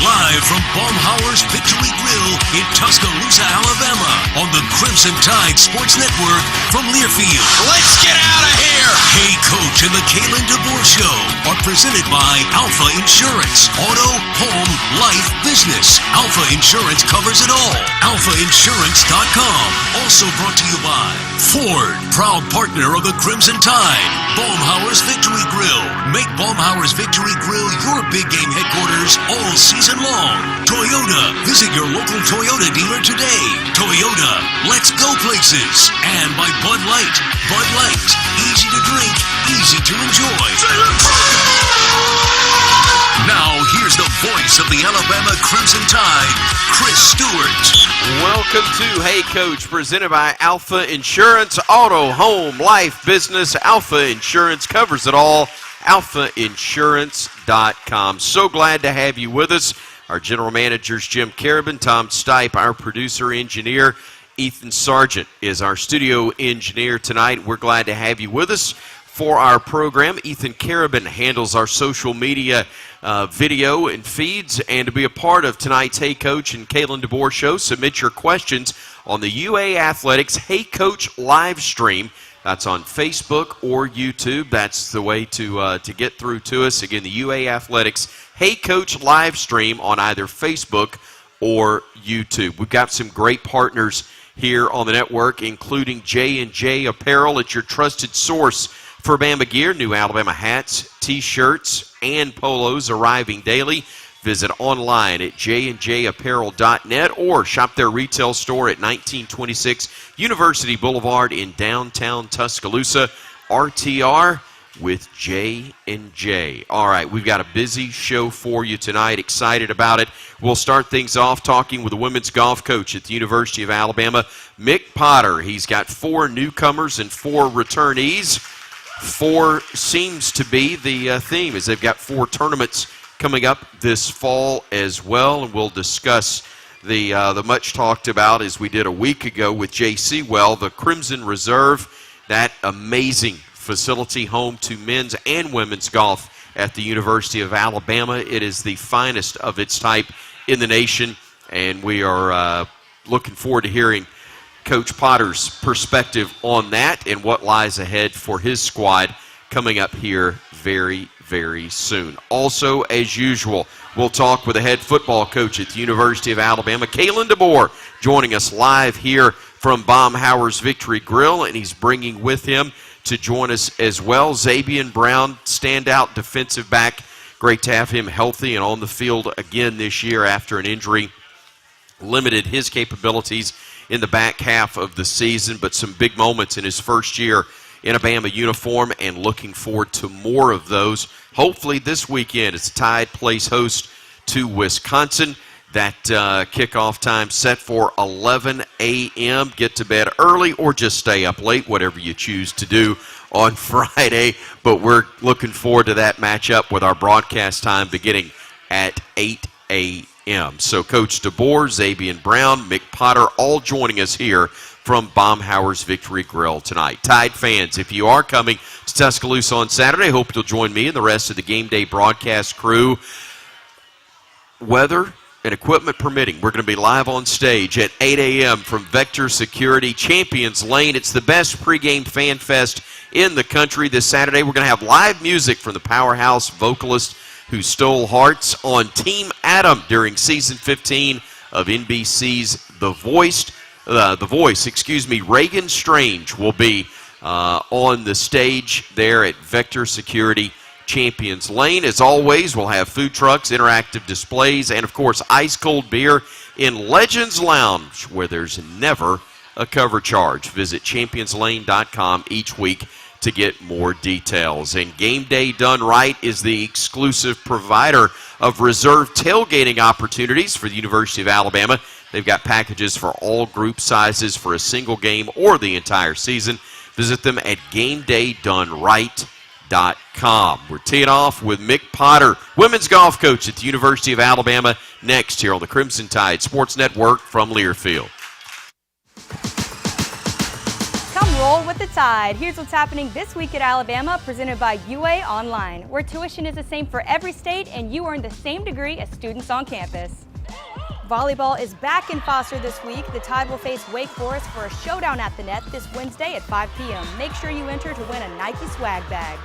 Live from Baumhauer's Victory Grill in Tuscaloosa, Alabama, on the Crimson Tide Sports Network from Learfield. Let's get out of here! Hey Coach and the Kalen DeBoer Show are presented by Alfa Insurance. Auto, home, life, business. Alfa Insurance covers it all. AlfaInsurance.com. Also brought to you by Ford, proud partner of the Crimson Tide. Baumhauer's Victory Grill. Make Baumhauer's Victory Grill your big game headquarters all season long. Toyota. Visit your local Toyota dealer today. Toyota. Let's go places. And by Bud Light. Bud Light. Easy to drink, easy to enjoy. Now, here's the voice of the Alabama Crimson Tide, Chris Stewart. Welcome to Hey Coach, presented by Alfa Insurance. Auto, home, life, business. Alfa Insurance covers it all. AlfaInsurance.com. So glad to have you with us. Our general managers, Jim Carabin, Tom Stipe, our producer, engineer, Ethan Sargent is our studio engineer tonight. We're glad to have you with us for our program. Ethan Carabin handles our social media video and feeds. And to be a part of tonight's Hey Coach and Kalen DeBoer show, submit your questions on the UA Athletics Hey Coach live stream. That's on Facebook or YouTube. That's the way to get through to us. Again, the UA Athletics Hey Coach live stream on either Facebook or YouTube. We've got some great partners here on the network, including J&J Apparel. It's your trusted source for Bama gear. New Alabama hats, T-shirts, and polos arriving daily. Visit online at jnjapparel.net or shop their retail store at 1926 University Boulevard in downtown Tuscaloosa. RTR with J&J. All right, we've got a busy show for you tonight. Excited about it. We'll start things off talking with the women's golf coach at the University of Alabama, Mick Potter. He's got 4 newcomers and 4 returnees. 4 seems to be the theme, as they've got 4 tournaments coming up this fall as well, and we'll discuss the much talked about, as we did a week ago with J.C. Well, the Crimson Reserve, that amazing facility home to men's and women's golf at the University of Alabama. It is the finest of its type in the nation, and we are looking forward to hearing Coach Potter's perspective on that and what lies ahead for his squad coming up here very, very soon. Also, as usual, we'll talk with the head football coach at the University of Alabama, Kalen DeBoer, joining us live here from Baumhauer's Victory Grill, and he's bringing with him to join us as well Zabian Brown, standout defensive back. Great to have him healthy and on the field again this year after an injury limited his capabilities in the back half of the season, but some big moments in his first year in a Bama uniform, and looking forward to more of those. Hopefully this weekend as the Tide plays host to Wisconsin. That kickoff time set for 11 a.m. Get to bed early or just stay up late, whatever you choose to do on Friday. But we're looking forward to that matchup with our broadcast time beginning at 8 a.m. So Coach DeBoer, Zabian Brown, Mick Potter, all joining us here from Baumhauer's Victory Grill tonight. Tide fans, if you are coming to Tuscaloosa on Saturday, hope you'll join me and the rest of the game day broadcast crew. Weather and equipment permitting, we're going to be live on stage at 8 a.m. from Vector Security, Champions Lane. It's the best pregame fan fest in the country this Saturday. We're going to have live music from the powerhouse vocalist who stole hearts on Team Adam during season 15 of NBC's The Voice. Reagan Strange will be on the stage there at Vector Security, Champions Lane. As always, we'll have food trucks, interactive displays, and of course ice-cold beer in Legends Lounge, where there's never a cover charge. Visit championslane.com each week to get more details. And Game Day Done Right is the exclusive provider of reserved tailgating opportunities for the University of Alabama. They've got packages for all group sizes for a single game or the entire season. Visit them at GameDayDoneRight.com. We're teeing off with Mick Potter, women's golf coach at the University of Alabama, next here on the Crimson Tide Sports Network from Learfield. Come roll with the tide. Here's what's happening this week at Alabama, presented by UA Online, where tuition is the same for every state and you earn the same degree as students on campus. Volleyball is back in Foster this week. The Tide will face Wake Forest for a showdown at the net this Wednesday at 5 p.m. Make sure you enter to win a Nike swag bag.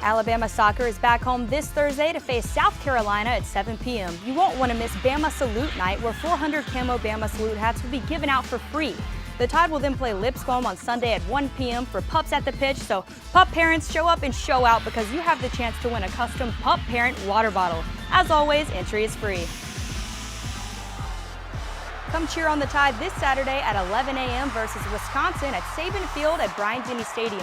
Alabama soccer is back home this Thursday to face South Carolina at 7 p.m. You won't want to miss Bama Salute Night, where 400 camo Bama Salute hats will be given out for free. The Tide will then play Lipscomb on Sunday at 1 p.m. for Pups at the Pitch, so Pup parents, show up and show out because you have the chance to win a custom Pup Parent water bottle. As always, entry is free. Come cheer on the Tide this Saturday at 11 a.m. versus Wisconsin at Saban Field at Bryant-Denny Stadium.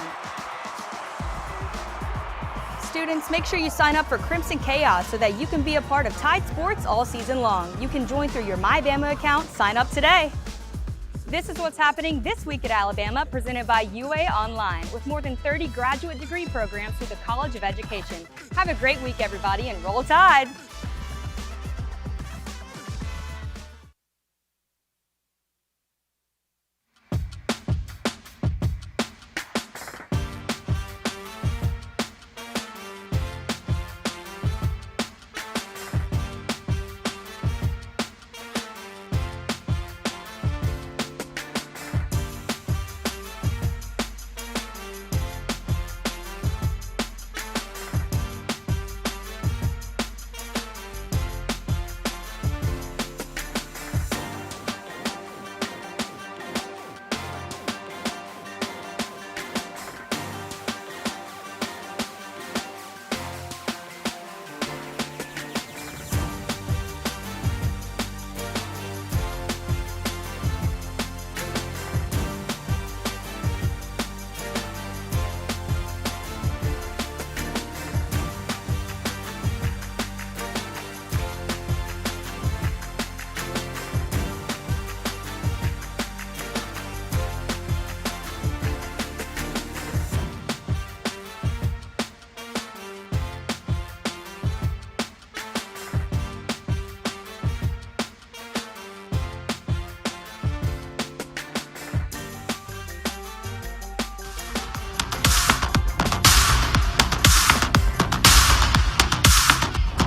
Students, make sure you sign up for Crimson Chaos so that you can be a part of Tide Sports all season long. You can join through your MyBama account. Sign up today. This is what's happening this week at Alabama, presented by UA Online, with more than 30 graduate degree programs through the College of Education. Have a great week, everybody, and roll Tide!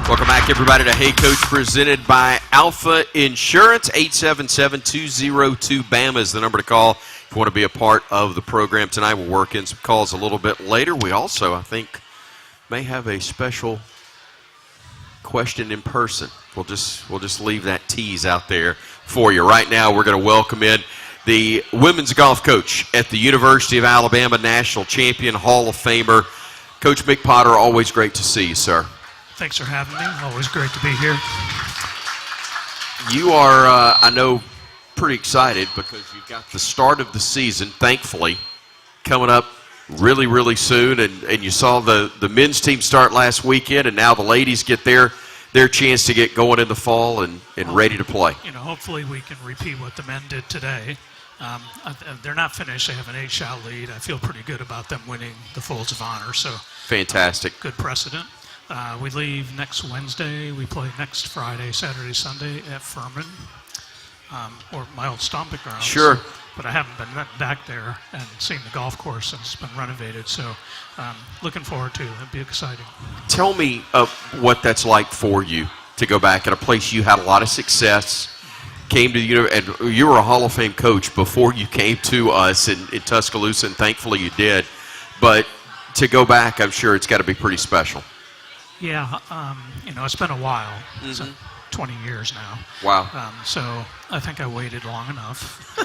Welcome back, everybody, to Hey Coach, presented by Alfa Insurance. 877-202-BAMA is the number to call if you want to be a part of the program tonight. We'll work in some calls a little bit later. We also, I think, may have a special question in person. We'll just leave that tease out there for you. Right now, we're going to welcome in the women's golf coach at the University of Alabama, national champion, Hall of Famer, Coach Mick Potter. Always great to see you, sir. Thanks for having me. Always great to be here. You are, I know, pretty excited because you've got the start of the season, thankfully, coming up really, really soon. And you saw the men's team start last weekend, and now the ladies get their chance to get going in the fall and ready to play. You know, hopefully we can repeat what the men did today. They're not finished. They have an 8-shot lead. I feel pretty good about them winning the Folds of Honor. So fantastic. Good precedent. We leave next Wednesday. We play next Friday, Saturday, Sunday at Furman, or my old stomping grounds. Sure. But I haven't been back there and seen the golf course since it's been renovated. So looking forward to it. It'll be exciting. Tell me what that's like for you to go back at a place you had a lot of success, came to and you were a Hall of Fame coach before you came to us in Tuscaloosa, and thankfully you did. But to go back, I'm sure it's got to be pretty special. Yeah, you know, it's been a while, so 20 years now. Wow. So I think I waited long enough.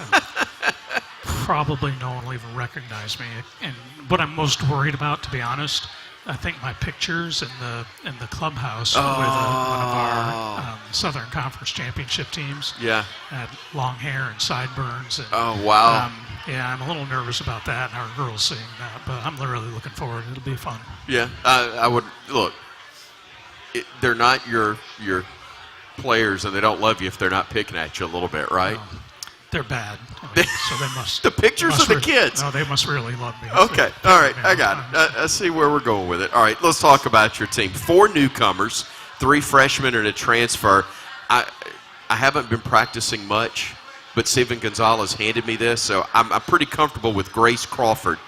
Probably no one will even recognize me. And what I'm most worried about, to be honest, I think my pictures in the clubhouse with one of our Southern Conference championship teams. Yeah. Had long hair and sideburns. And, oh, wow. Yeah, I'm a little nervous about that, and our girls seeing that, but I'm really looking forward. It'll be fun. Yeah, I would look. They're not your players, and they don't love you if they're not picking at you a little bit, right? No, they're bad. I mean, so they must. The pictures of the kids. No, they must really love me. Okay, all right, I got it. I see where we're going with it. All right, let's talk about your team. 4 newcomers, 3 freshmen, and a transfer. I haven't been practicing much, but Steven Gonzalez handed me this, so I'm pretty comfortable with Grace Crawford,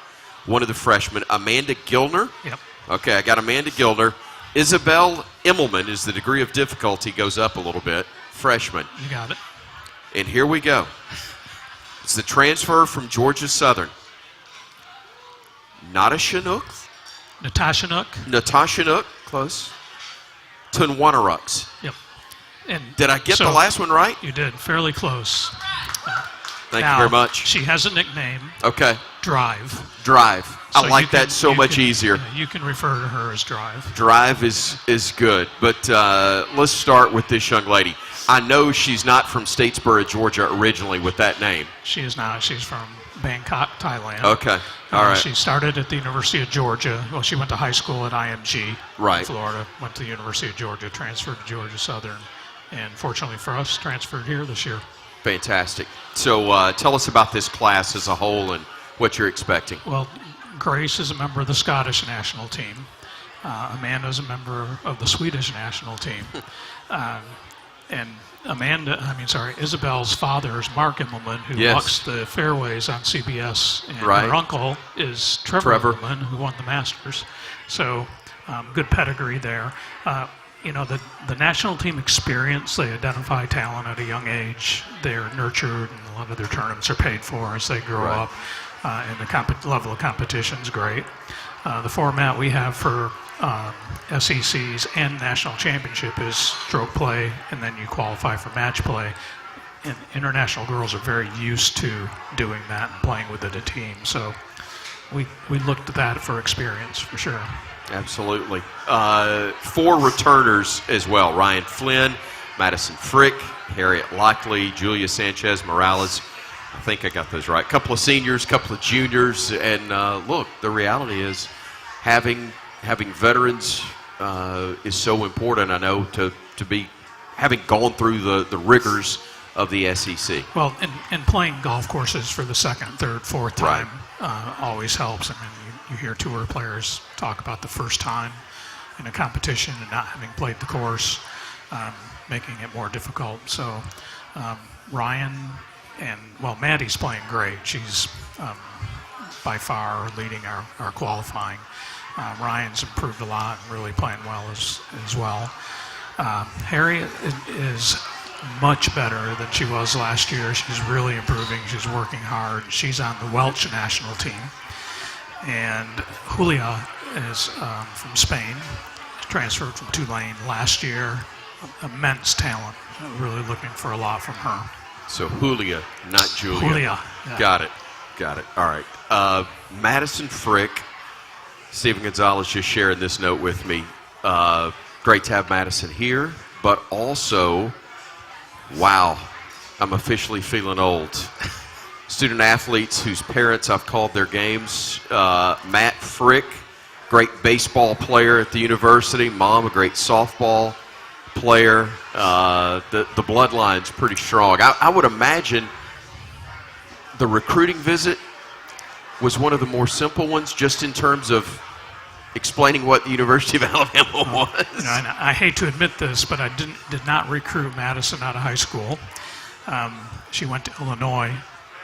one of the freshmen. Amanda Gilner. Yep. Okay, I got Amanda Gilner. Isabel Immelman is the degree of difficulty goes up a little bit. Freshman. You got it. And here we go. It's the transfer from Georgia Southern. Natasha Nook. Natasha Nook, close. Tunwanarux. Yep. And did I get the last one right? You did, fairly close. Thank you very much. She has a nickname. Okay. Drive. I like that so much easier. Yeah, you can refer to her as Drive. Drive is good, but let's start with this young lady. I know she's not from Statesboro, Georgia originally with that name. She is not. She's from Bangkok, Thailand. Okay. All right. She started at the University of Georgia. Well, she went to high school at IMG in Florida, went to the University of Georgia, transferred to Georgia Southern, and fortunately for us, transferred here this year. Fantastic. So tell us about this class as a whole and what you're expecting. Well, Grace is a member of the Scottish national team. Amanda is a member of the Swedish national team. And Isabel's father is Mark Immelman, who walks the fairways on CBS. And her uncle is Trevor Immelman, who won the Masters. So good pedigree there. The national team experience, they identify talent at a young age. They're nurtured, and a lot of their tournaments are paid for as they grow up. And the level of competition is great. The format we have for SECs and national championship is stroke play, and then you qualify for match play. And international girls are very used to doing that and playing with a team. So we looked at that for experience, for sure. Absolutely. 4 returners as well. Ryan Flynn, Madison Frick, Harriet Lockley, Julia Sanchez Morales. I think I got those right. A couple of seniors, a couple of juniors. And look, the reality is having veterans is so important, I know, to be having gone through the rigors of the SEC. Well, and playing golf courses for the second, third, fourth time always helps. I mean, you hear tour players talk about the first time in a competition and not having played the course, making it more difficult. So Ryan Maddie's playing great. She's by far leading our qualifying. Ryan's improved a lot and really playing well as well. Harriet is much better than she was last year. She's really improving. She's working hard. She's on the Welsh national team. And Julia is from Spain, transferred from Tulane last year. Immense talent. Really looking for a lot from her. So Julia, not Julia. Julia. Yeah. Got it. All right. Madison Frick. Steven Gonzalez just sharing this note with me. Great to have Madison here, but also, wow, I'm officially feeling old. Student athletes whose parents I've called their games. Matt Frick, great baseball player at the university. Mom, a great softball player. The bloodline's pretty strong. I would imagine the recruiting visit was one of the more simple ones, just in terms of explaining what the University of Alabama was. I hate to admit this, but I did not recruit Madison out of high school. She went to Illinois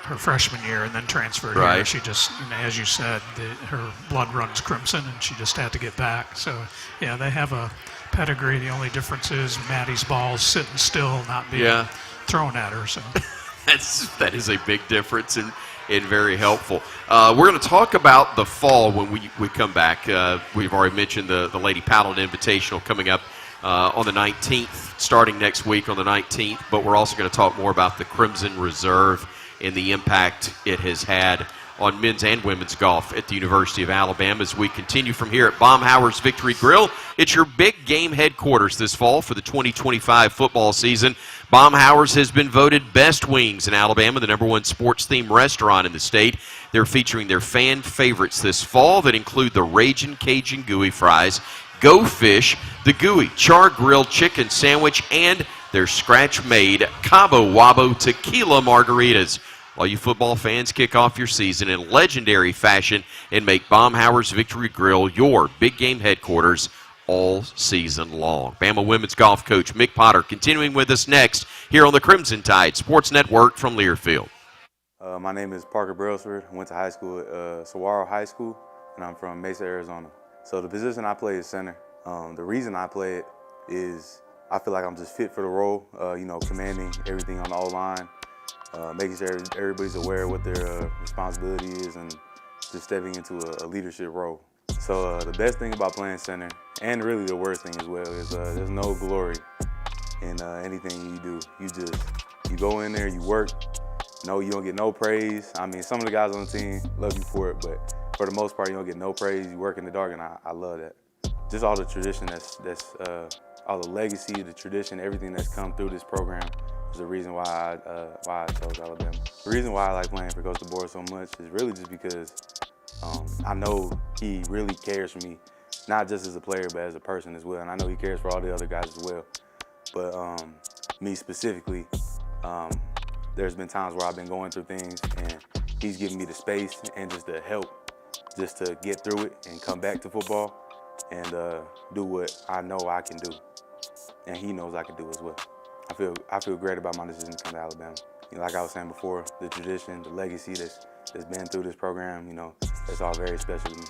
her freshman year and then transferred here. She just, as you said, her blood runs crimson, and she just had to get back. So, yeah, they have a pedigree. The only difference is Maddie's ball's sitting still, not being thrown at her. So that is a big difference and very helpful. We're going to talk about the fall when we come back. We've already mentioned the Lady Paladin Invitational coming up on the 19th, starting next week on the 19th, but we're also going to talk more about the Crimson Reserve and the impact it has had on men's and women's golf at the University of Alabama as we continue from here at Baumhower's Victory Grill. It's your big game headquarters this fall for the 2025 football season. Baumhower's has been voted Best Wings in Alabama, the #1 sports-themed restaurant in the state. They're featuring their fan favorites this fall that include the Ragin' Cajun Gooey Fries, Go Fish, the Gooey Char-Grilled Chicken Sandwich, and their scratch-made Cabo Wabo Tequila Margaritas. All you football fans, kick off your season in legendary fashion and make Baumhower's Victory Grill your big game headquarters all season long. Bama women's golf coach Mick Potter continuing with us next here on the Crimson Tide Sports Network from Learfield. My name is Parker Brailsford. I went to high school at Saguaro High School, and I'm from Mesa, Arizona. So the position I play is center. The reason I play it is I feel like I'm just fit for the role, commanding everything on the O-line, making sure everybody's aware of what their responsibility is, and just stepping into a leadership role. So the best thing about playing center, and really the worst thing as well, is there's no glory in anything you do. You go in there, you work. No, you don't get no praise. I mean, some of the guys on the team love you for it, but for the most part, you don't get no praise. You work in the dark, and I love that. Just all the tradition that's all the legacy, the tradition, everything that's come through this program is the reason why I chose Alabama. The reason why I like playing for Coach DeBoer so much is really just because I know he really cares for me, not just as a player, but as a person as well. And I know he cares for all the other guys as well. But me specifically, there's been times where I've been going through things, and he's giving me the space and just the help just to get through it and come back to football and do what I know I can do, and he knows I can do as well. I feel great about my decision to come to Alabama. Like I was saying before, the tradition, the legacy that's been through this program, that's all very special to me.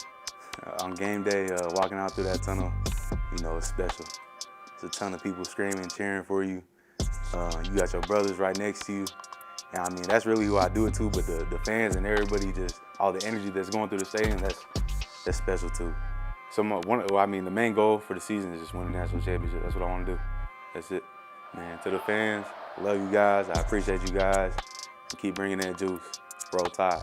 On game day, walking out through that tunnel, it's special. There's a ton of people screaming, cheering for you. You got your brothers right next to you. And I mean, that's really who I do it to, but the fans and everybody, just all the energy that's going through the stadium, that's special too. So the main goal for the season is just win the national championship. That's what I want to do. That's it. Man, to the fans, I love you guys. I appreciate you guys. And keep bringing that juice. Roll Tide.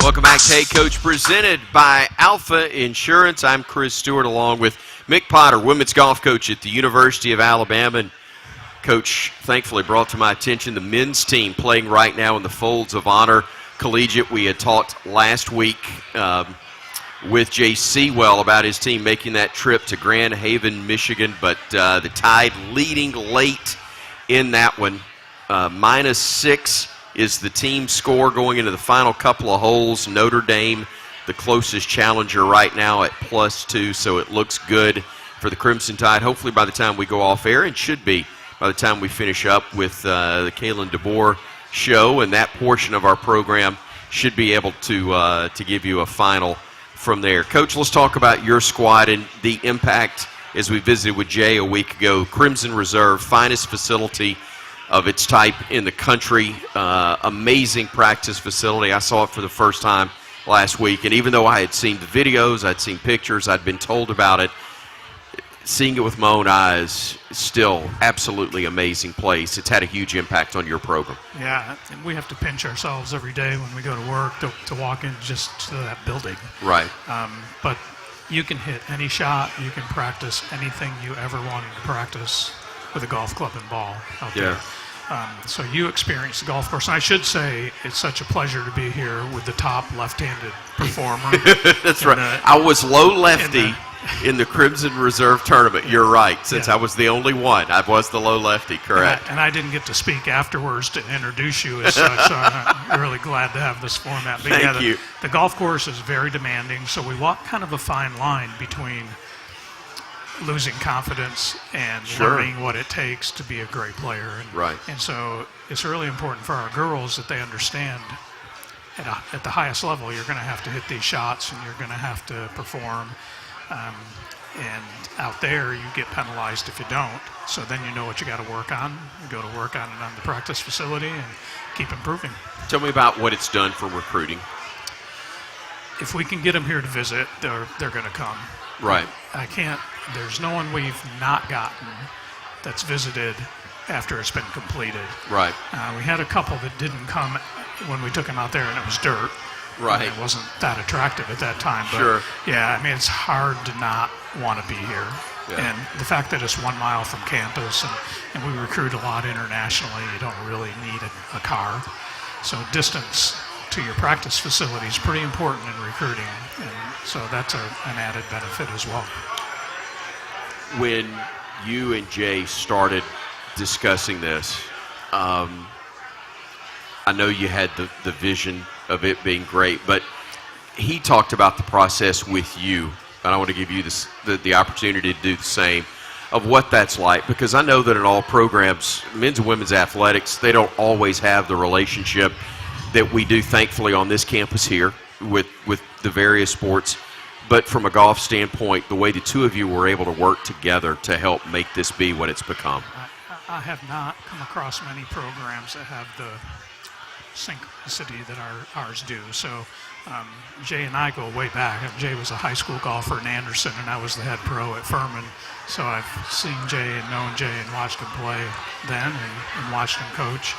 Welcome back to Hey Coach, presented by Alfa Insurance. I'm Chris Stewart along with Mick Potter, women's golf coach at the University of Alabama. And Coach thankfully brought to my attention the men's team playing right now in the Folds of Honor Collegiate. We had talked last week with Jay Sewell about his team making that trip to Grand Haven, Michigan, but the Tide leading late in that one. -6 is the team score going into the final couple of holes. Notre Dame, the closest challenger right now at +2, so it looks good for the Crimson Tide. Hopefully by the time we go off air, and should be by the time we finish up with the Kalen DeBoer show, and that portion of our program should be able to give you a final from there. Coach, let's talk about your squad and the impact as we visited with Jay a week ago. Crimson Reserve, finest facility of its type in the country. Amazing practice facility. I saw it for the first time last week, and even though I had seen the videos, I'd seen pictures, I'd been told about it, seeing it with my own eyes, still absolutely amazing place. It's had a huge impact on your program. Yeah, and we have to pinch ourselves every day when we go to work to walk in just to that building. Right. But you can hit any shot, you can practice anything you ever wanted to practice with a golf club and ball out there. So you experience the golf course. And I should say it's such a pleasure to be here with the top left-handed performer. That's right. I was low lefty in the Crimson Reserve tournament. You're right. Since I was the only one, I was the low lefty, correct. And I didn't get to speak afterwards to introduce you as such, so I'm really glad to have this format. But Thank you. The golf course is very demanding, so we walk kind of a fine line between losing confidence and learning what it takes to be a great player. And so it's really important for our girls that they understand at the highest level you're going to have to hit these shots and you're going to have to perform. And out there you get penalized if you don't. So then you know what you got to work on. You go to work on it on the practice facility and keep improving. Tell me about what it's done for recruiting. If we can get them here to visit, they're going to come. Right. There's no one we've not gotten that's visited after it's been completed. Right. We had a couple that didn't come when we took them out there and it was dirt. Right. It wasn't that attractive at that time. But sure. Yeah, I mean, it's hard to not want to be here. Yeah. And the fact that it's 1 mile from campus, and we recruit a lot internationally, you don't really need a car. So distance to your practice facility is pretty important in recruiting, and so that's an added benefit as well. When you and Jay started discussing this, I know you had the vision of it being great, but he talked about the process with you, and I want to give you the opportunity to do the same, of what that's like, because I know that in all programs, men's and women's athletics, they don't always have the relationship that we do, thankfully, on this campus here with the various sports. But from a golf standpoint, the way the two of you were able to work together to help make this be what it's become. I have not come across many programs that have the synchronicity that ours do. So Jay and I go way back. Jay was a high school golfer in Anderson, and I was the head pro at Furman. So I've seen Jay and known Jay and watched him play then and watched him coach.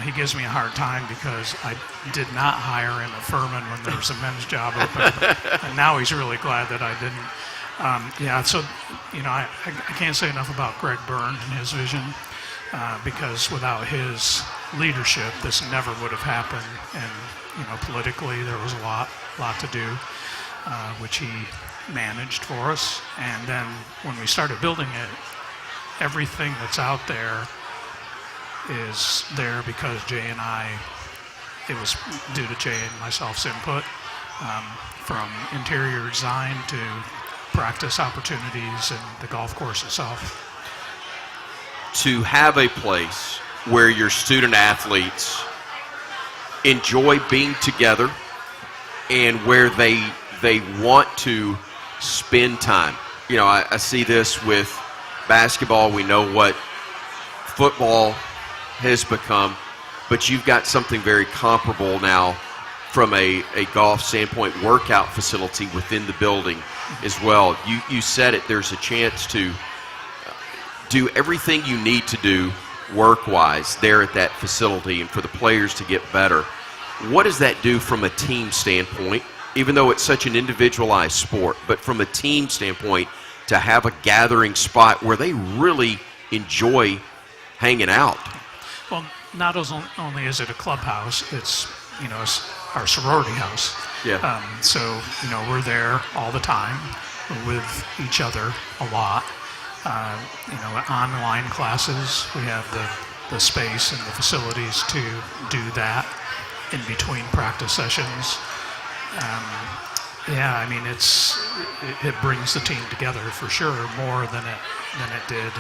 He gives me a hard time because I did not hire him at Furman when there was a men's job open, and now he's really glad that I didn't. So, I can't say enough about Greg Byrne and his vision, because without his leadership, this never would have happened. And, politically, there was a lot to do, which he managed for us. And then when we started building it, everything that's out there is there because Jay and it was due to Jay and myself's input, from interior design to practice opportunities and the golf course itself. To have a place where your student athletes enjoy being together and where they want to spend time. I see this with basketball. We know what football has become, but you've got something very comparable now from a golf standpoint, workout facility within the building as well. You said it, there's a chance to do everything you need to do work-wise there at that facility and for the players to get better. What does that do from a team standpoint, even though it's such an individualized sport, but from a team standpoint, to have a gathering spot where they really enjoy hanging out? Well, not only is it a clubhouse, it's our sorority house. Yeah. So we're there all the time. We're with each other a lot. Online classes, we have the space and the facilities to do that in between practice sessions. It brings the team together for sure more than it did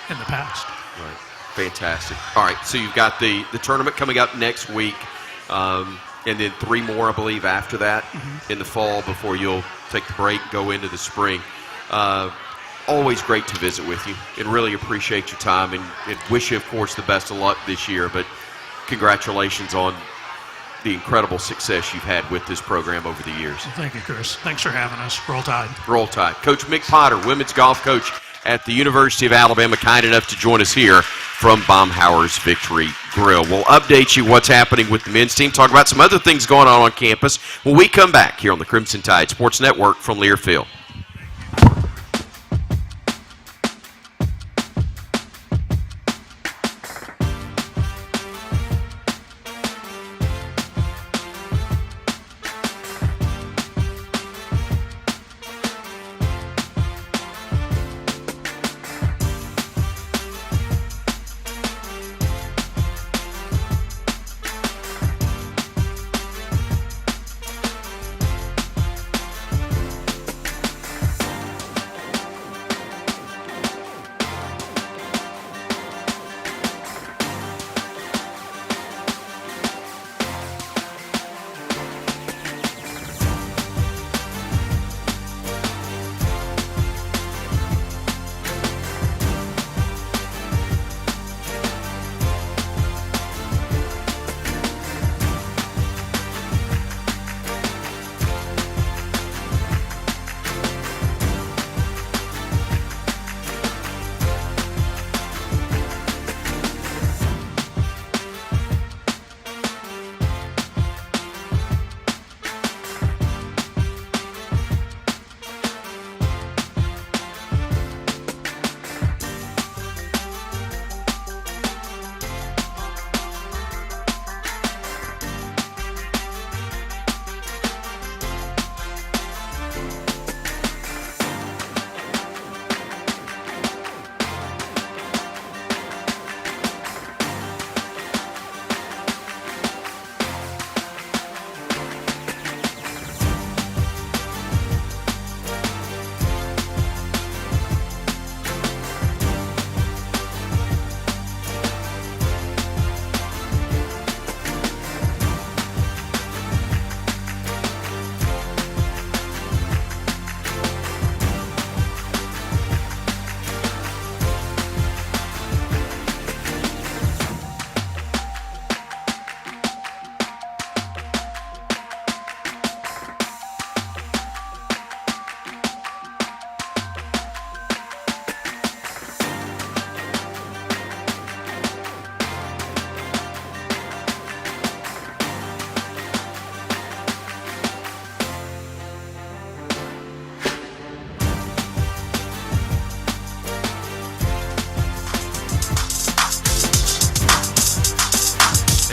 in the past. Right. Fantastic. All right, so you've got the tournament coming up next week, and then 3 more, I believe, after that in the fall before you'll take the break, go into the spring. Always great to visit with you and really appreciate your time and wish you, of course, the best of luck this year, but congratulations on the incredible success you've had with this program over the years. Thank you, Chris. Thanks for having us. Roll Tide. Roll Tide. Coach Mick Potter, women's golf coach at the University of Alabama, kind enough to join us here from Baumhauer's Victory Grill. We'll update you what's happening with the men's team, talk about some other things going on campus when we come back here on the Crimson Tide Sports Network from Learfield.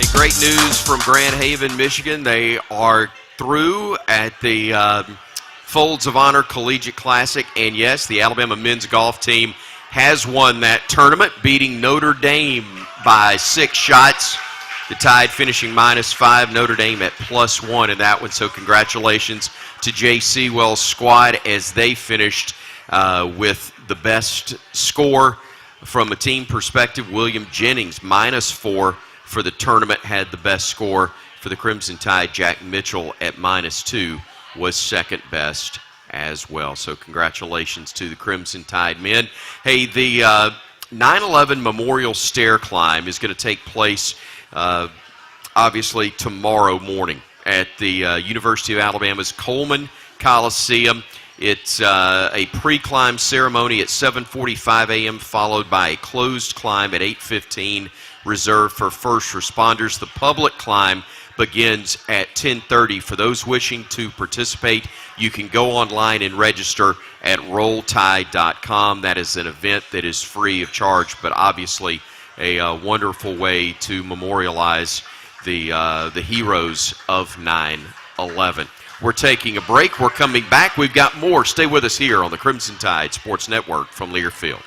Hey, great news from Grand Haven, Michigan. They are through at the Folds of Honor Collegiate Classic. And yes, the Alabama men's golf team has won that tournament, beating Notre Dame by 6 shots. The Tide finishing -5, Notre Dame at +1 in that one. So congratulations to Jay Sewell's squad as they finished with the best score from a team perspective. William Jennings -4 for the tournament had the best score for the Crimson Tide. Jack Mitchell at -2 was second best as well. So congratulations to the Crimson Tide men. Hey, the 9/11 Memorial Stair Climb is going to take place obviously tomorrow morning at the University of Alabama's Coleman Coliseum. It's a pre-climb ceremony at 7:45 a.m. followed by a closed climb at 8:15, reserved for first responders. The public climb begins at 10:30. For those wishing to participate, you can go online and register at rolltide.com. That is an event that is free of charge, but obviously a wonderful way to memorialize the heroes of 9/11. We're taking a break. We're coming back. We've got more. Stay with us here on the Crimson Tide Sports Network from Learfield.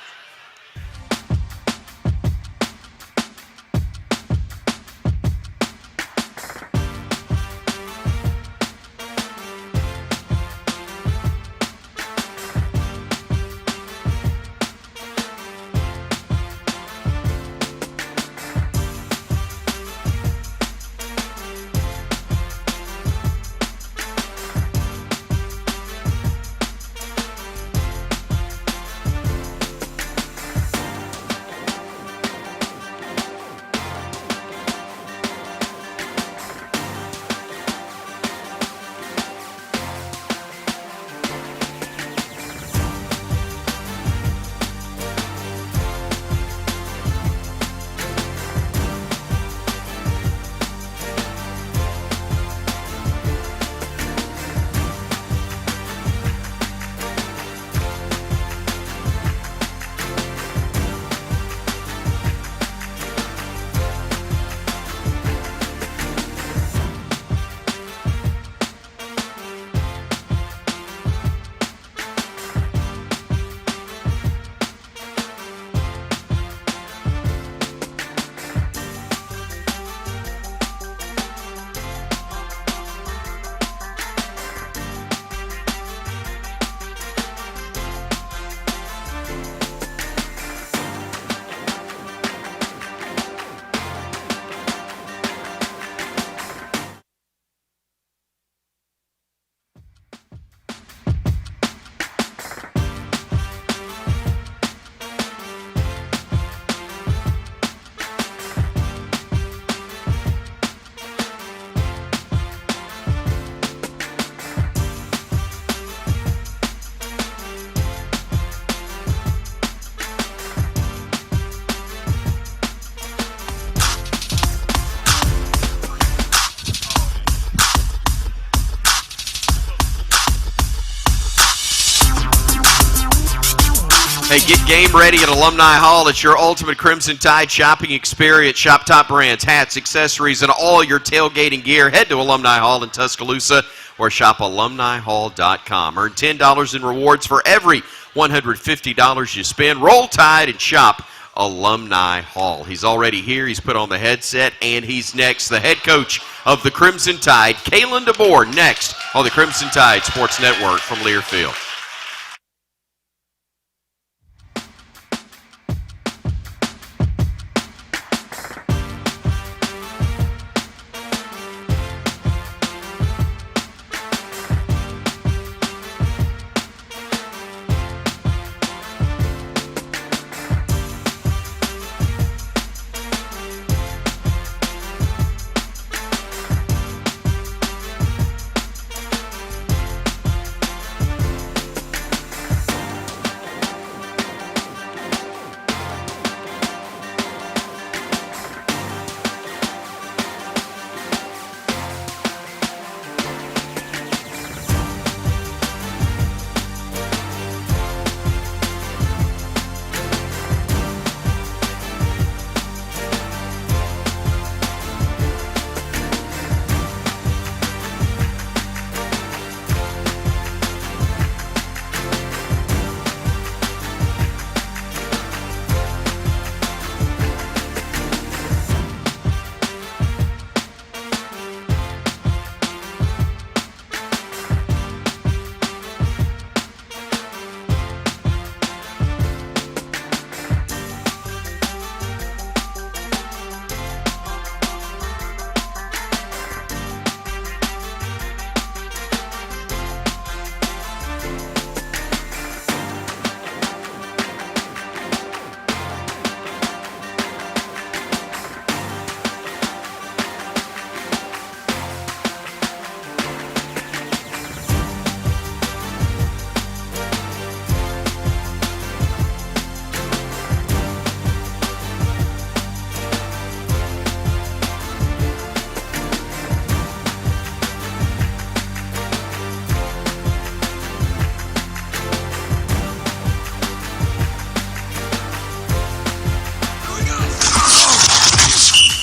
Hey, get game ready at Alumni Hall. It's your ultimate Crimson Tide shopping experience. Shop top brands, hats, accessories, and all your tailgating gear. Head to Alumni Hall in Tuscaloosa or shop alumnihall.com. Earn $10 in rewards for every $150 you spend. Roll Tide and shop Alumni Hall. He's already here. He's put on the headset, and he's next. The head coach of the Crimson Tide, Kalen DeBoer, next on the Crimson Tide Sports Network from Learfield.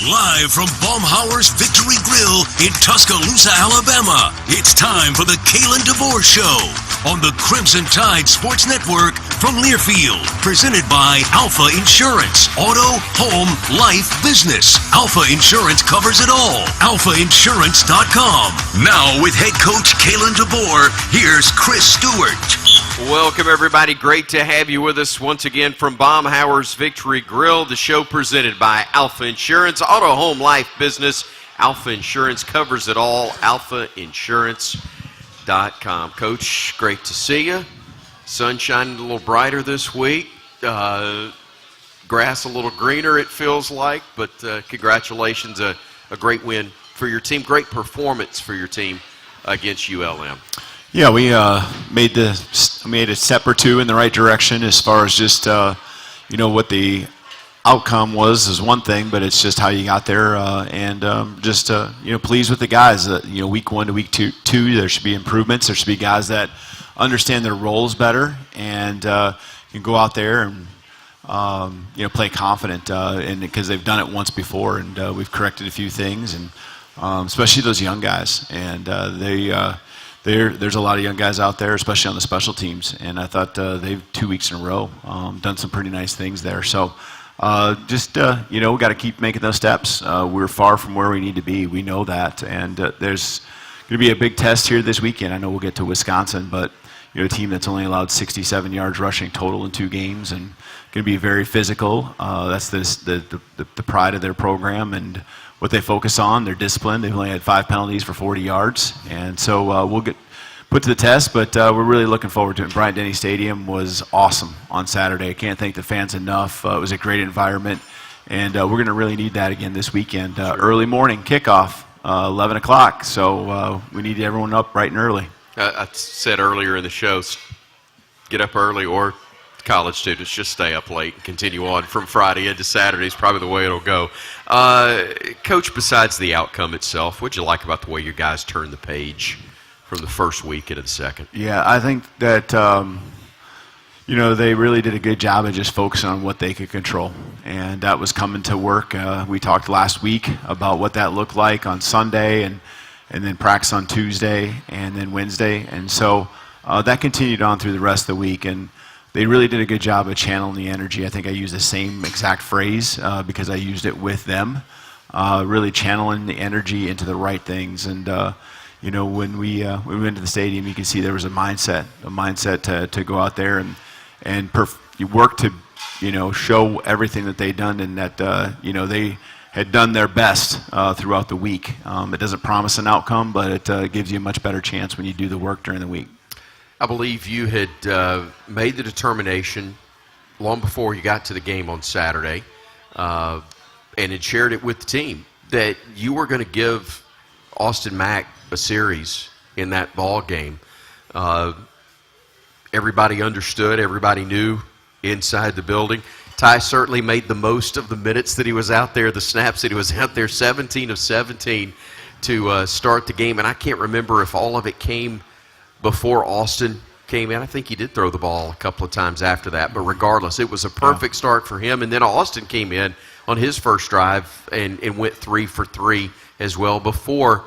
Live from Baumhauer's Victory Grill in Tuscaloosa, Alabama, it's time for the Kalen DeBoer Show on the Crimson Tide Sports Network from Learfield. Presented by Alfa Insurance. Auto, home, life, business. Alfa Insurance covers it all. AlfaInsurance.com. Now with head coach Kalen DeBoer, here's Chris Stewart. Welcome, everybody. Great to have you with us once again from Baumhauer's Victory Grill. The show presented by Alfa Insurance. Auto, home, life, business. Alfa Insurance covers it all. AlfaInsurance.com. Coach, great to see you. Sun shining a little brighter this week. Grass a little greener, it feels like. But congratulations, a great win for your team. Great performance for your team against ULM. Yeah, we made a step or two in the right direction as far as just what the outcome was is one thing, but it's just how you got there, and pleased with the guys. Week 1 to week two, there should be improvements. There should be guys that understand their roles better and can go out there and play confident, and because they've done it once before, and we've corrected a few things, and especially those young guys, and there's a lot of young guys out there, especially on the special teams, and I thought they've 2 weeks in a row done some pretty nice things there. So we got to keep making those steps. We're far from where we need to be. We know that, and there's going to be a big test here this weekend. I know we'll get to Wisconsin, but a team that's only allowed 67 yards rushing total in 2 games, and going to be very physical. That's the pride of their program and what they focus on. Their discipline. They've only had 5 penalties for 40 yards, and so we'll get put to the test, but we're really looking forward to it. Bryant-Denny Stadium was awesome on Saturday. I can't thank the fans enough. It was a great environment, and we're going to really need that again this weekend. Early morning kickoff, 11 o'clock, so we need everyone up bright and early. I said earlier in the show, get up early, or college students just stay up late and continue on from Friday into Saturday is probably the way it'll go. Coach, besides the outcome itself, what'd you like about the way you guys turned the page from the first week into the second? Yeah, I think that they really did a good job of just focusing on what they could control, and that was coming to work. We talked last week about what that looked like on Sunday, and then practice on Tuesday, and then Wednesday, and so that continued on through the rest of the week, and they really did a good job of channeling the energy. I think I used the same exact phrase because I used it with them, really channeling the energy into the right things. And when we went to the stadium, you can see there was a mindset to go out there and work to show everything that they'd done, and that they had done their best throughout the week. It doesn't promise an outcome, but it gives you a much better chance when you do the work during the week. I believe you had made the determination long before you got to the game on Saturday, and had shared it with the team, that you were going to give Austin Mack a series in that ball game. Everybody understood, everybody knew inside the building. Ty certainly made the most of the minutes that he was out there, the snaps that he was out there, 17 of 17 to start the game, and I can't remember if all of it came before Austin came in. I think he did throw the ball a couple of times after that, but regardless, it was a perfect start for him. And then Austin came in on his first drive and went 3 for 3 as well before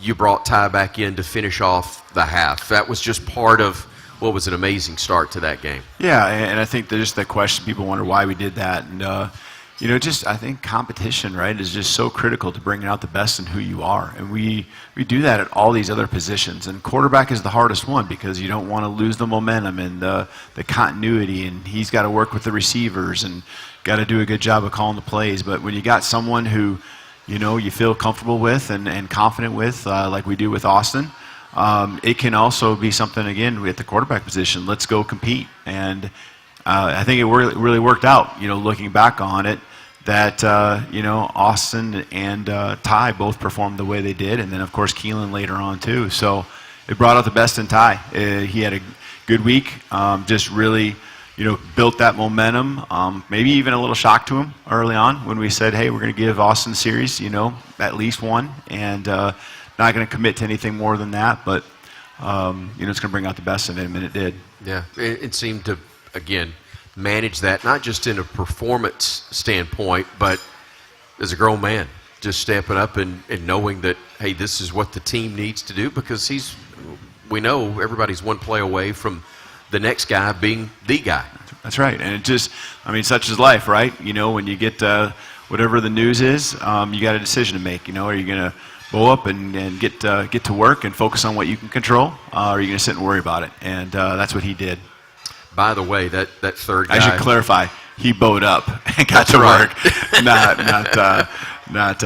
you brought Ty back in to finish off the half. That was just part of what was an amazing start to that game. Yeah, and I think there's the question, people wonder why we did that. And I think competition, right, is just so critical to bringing out the best in who you are. And we do that at all these other positions. And quarterback is the hardest one because you don't want to lose the momentum and the continuity. And he's got to work with the receivers and got to do a good job of calling the plays. But when you got someone who, you feel comfortable with and confident with, like we do with Austin, it can also be something, again, at the quarterback position. Let's go compete. And I think it really worked out, looking back on it, that, Austin and Ty both performed the way they did, and then, of course, Keelan later on, too. So it brought out the best in Ty. He had a good week, just really, built that momentum. Maybe even a little shock to him early on when we said, hey, we're going to give Austin a series, at least one, and not going to commit to anything more than that, but, it's going to bring out the best in him, and it did. Yeah, it seemed to, again, manage that, not just in a performance standpoint, but as a grown man, just stepping up and knowing that, hey, this is what the team needs to do, because we know everybody's one play away from the next guy being the guy. That's right. And it just, I mean, such is life, right? You know, when you get whatever the news is, you got a decision to make. You know, are you going to bow up and get to work and focus on what you can control, or are you going to sit and worry about it? And that's what he did. By the way, that third guy. I should clarify, he bowed up and got to work, not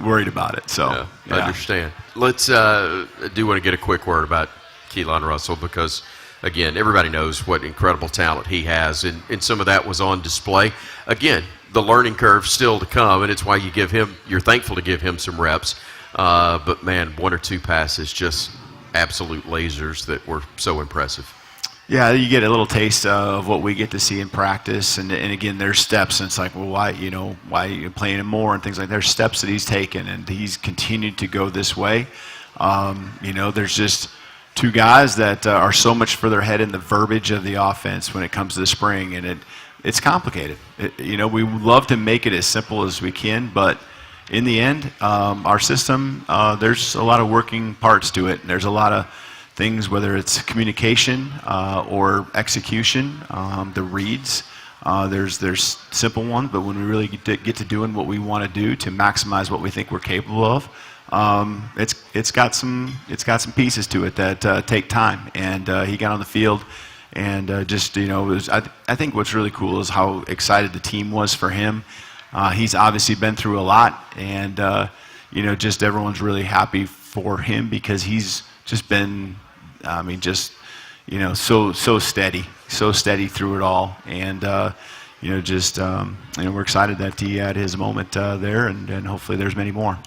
worried about it. So, yeah. Understand. Let's I do want to get a quick word about Keelan Russell, because, again, everybody knows what incredible talent he has, and some of that was on display. Again, the learning curve still to come, and it's why you're thankful to give him some reps. But, man, one or two passes, just absolute lasers that were so impressive. Yeah, you get a little taste of what we get to see in practice, and again, there's steps, and it's like, well, why are you playing him more and things like that. There's steps that he's taken, and he's continued to go this way. There's just two guys that are so much further ahead in the verbiage of the offense when it comes to the spring, and it's complicated. We love to make it as simple as we can, but in the end, our system, there's a lot of working parts to it, and there's a lot of things, whether it's communication or execution, the reads. There's simple ones, but when we really get to doing what we want to do to maximize what we think we're capable of, it's got some pieces to it that take time. And he got on the field, and I think what's really cool is how excited the team was for him. He's obviously been through a lot, and just everyone's really happy for him, because he's just been, so steady through it all, and we're excited that he had his moment there, and hopefully there's many more.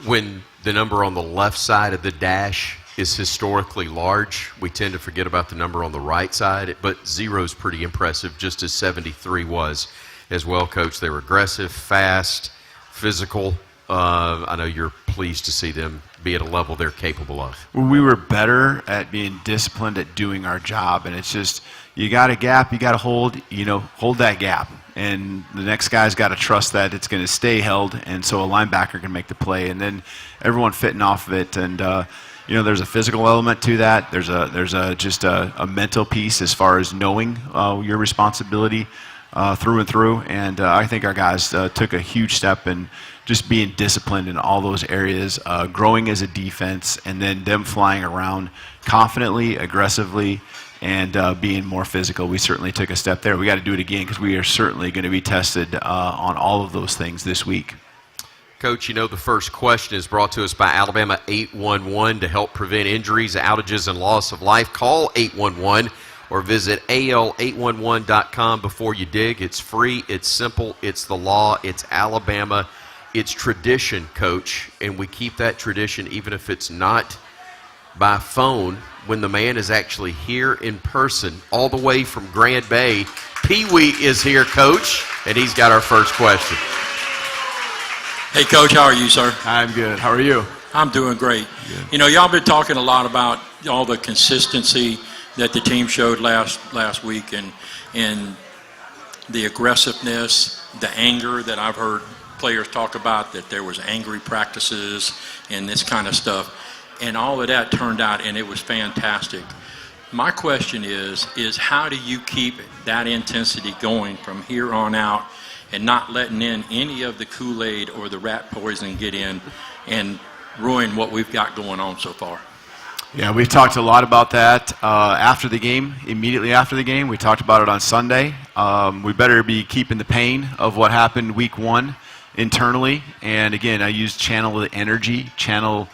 When the number on the left side of the dash is historically large, we tend to forget about the number on the right side, but 0 is pretty impressive, just as 73 was as well, Coach. They were aggressive, fast, physical. I know you're pleased to see them be at a level they're capable of. Well, we were better at being disciplined at doing our job, and it's just, you got a gap, you got to hold that gap, and the next guy's got to trust that it's going to stay held, and so a linebacker can make the play, and then everyone fitting off of it, and there's a physical element to that. There's a mental piece as far as knowing your responsibility through and through, and I think our guys took a huge step in just being disciplined in all those areas, growing as a defense, and then them flying around confidently, aggressively, and being more physical. We certainly took a step there. We got to do it again, because we are certainly going to be tested on all of those things this week. Coach, the first question is brought to us by Alabama 811 to help prevent injuries, outages, and loss of life. Call 811 or visit al811.com before you dig. It's free, it's simple, it's the law, it's Alabama. It's tradition, Coach, and we keep that tradition even if it's not by phone, when the man is actually here in person, all the way from Grand Bay. Pee-wee is here, Coach, and he's got our first question. Hey, Coach, how are you, sir? I'm good. How are you? I'm doing great. Good. Y'all been talking a lot about all the consistency that the team showed last week, and the aggressiveness, the anger that I've heard players talk about, that there was angry practices and this kind of stuff, and all of that turned out, and it was fantastic. My question is how do you keep that intensity going from here on out and not letting in any of the Kool-Aid or the rat poison get in and ruin what we've got going on so far? Yeah, we've talked a lot about that after the game, immediately after the game. We talked about it on Sunday. We better be keeping the pain of what happened week 1 internally, and again, I use channel the energy, channel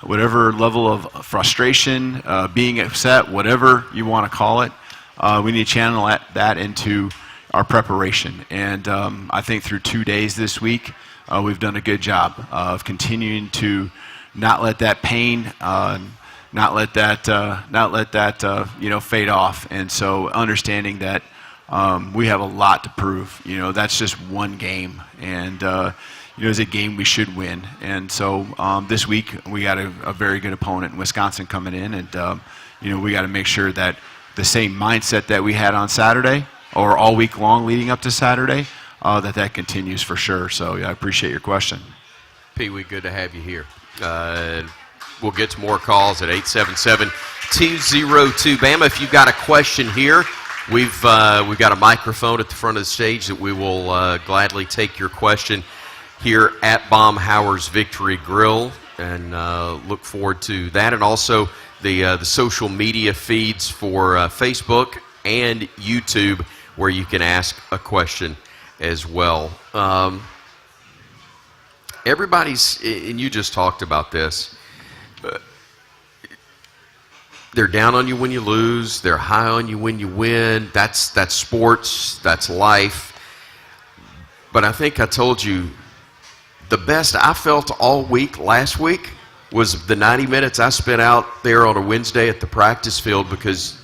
whatever level of frustration, being upset, whatever you want to call it. We need to channel that into our preparation, and I think through 2 days this week, we've done a good job of continuing to not let that pain, not let that fade off, and so understanding that we have a lot to prove. That's just one game, and it's a game we should win. And so this week we got a very good opponent in Wisconsin coming in, and we got to make sure that the same mindset that we had on Saturday or all week long leading up to Saturday, that continues for sure. So yeah, I appreciate your question. Pee Wee, good to have you here. We'll get to more calls at 877-202 Bama. If you've got a question here, we've got a microphone at the front of the stage that we will gladly take your question here at Baumhauer's Victory Grill, and look forward to that. And also the social media feeds for Facebook and YouTube, where you can ask a question as well. Everybody's, and you just talked about this, they're down on you when you lose, they're high on you when you win. That's sports, that's life. But I think I told you, the best I felt all week last week was the 90 minutes I spent out there on a Wednesday at the practice field, because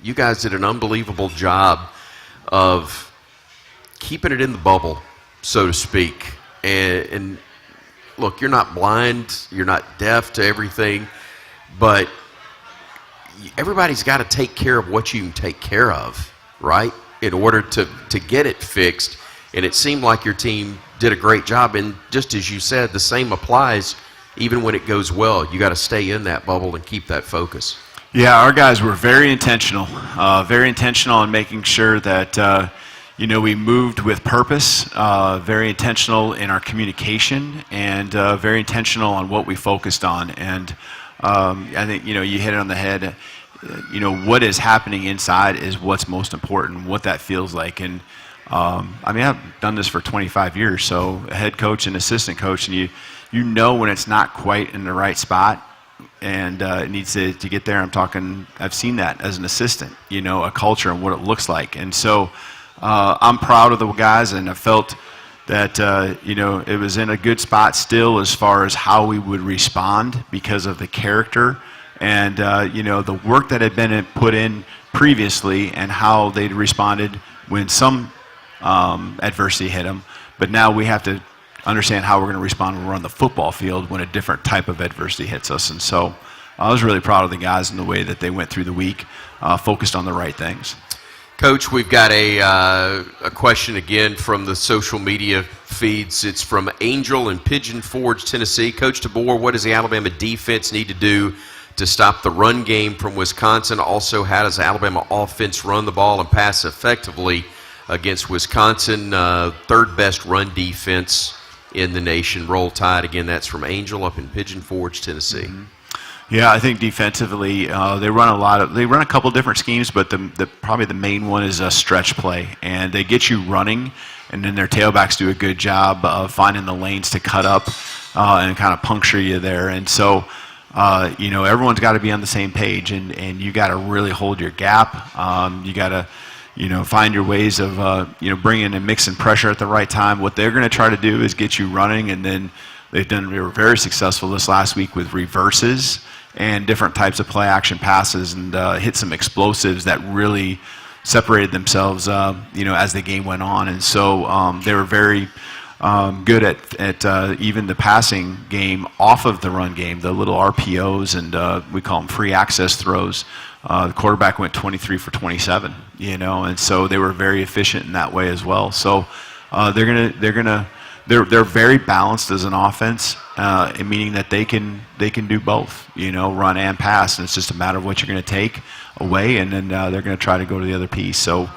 you guys did an unbelievable job of keeping it in the bubble, so to speak. And look, you're not blind, you're not deaf to everything, but everybody's got to take care of what you can take care of, right, in order to get it fixed. And it seemed like your team did a great job. And just as you said, the same applies even when it goes well. You got to stay in that bubble and keep that focus. Yeah, our guys were very intentional in making sure that we moved with purpose, very intentional in our communication, and very intentional on what we focused on. And I think you hit it on the head. What is happening inside is what's most important, what that feels like. And I've done this for 25 years, so a head coach and assistant coach, and you know when it's not quite in the right spot, and it needs to get there. I've seen that as an assistant, a culture and what it looks like. And so I'm proud of the guys, and I felt that it was in a good spot still as far as how we would respond because of the character and the work that had been put in previously and how they'd responded when some adversity hit them. But now we have to understand how we're going to respond when we're on the football field when a different type of adversity hits us. And so I was really proud of the guys in the way that they went through the week, focused on the right things. Coach, we've got a question again from the social media feeds. It's from Angel in Pigeon Forge, Tennessee. Coach DeBoer, what does the Alabama defense need to do to stop the run game from Wisconsin? Also, how does the Alabama offense run the ball and pass effectively against Wisconsin? Third best run defense in the nation. Roll Tide. Again, that's from Angel up in Pigeon Forge, Tennessee. Mm-hmm. Yeah, I think defensively they run a couple different schemes, but probably the main one is a stretch play, and they get you running, and then their tailbacks do a good job of finding the lanes to cut up and kind of puncture you there. And so everyone's got to be on the same page, and you got to really hold your gap. You got to find your ways of bringing and mixing pressure at the right time. What they're going to try to do is get you running, and then they were very successful this last week with reverses and different types of play action passes, and hit some explosives that really separated themselves as the game went on. And so they were very good at even the passing game off of the run game, the little RPOs, and we call them free access throws. The quarterback went 23 for 27, and so they were very efficient in that way as well. So they're very balanced as an offense, meaning that they can do both, run and pass, and it's just a matter of what you're going to take away, and then they're going to try to go to the other piece. So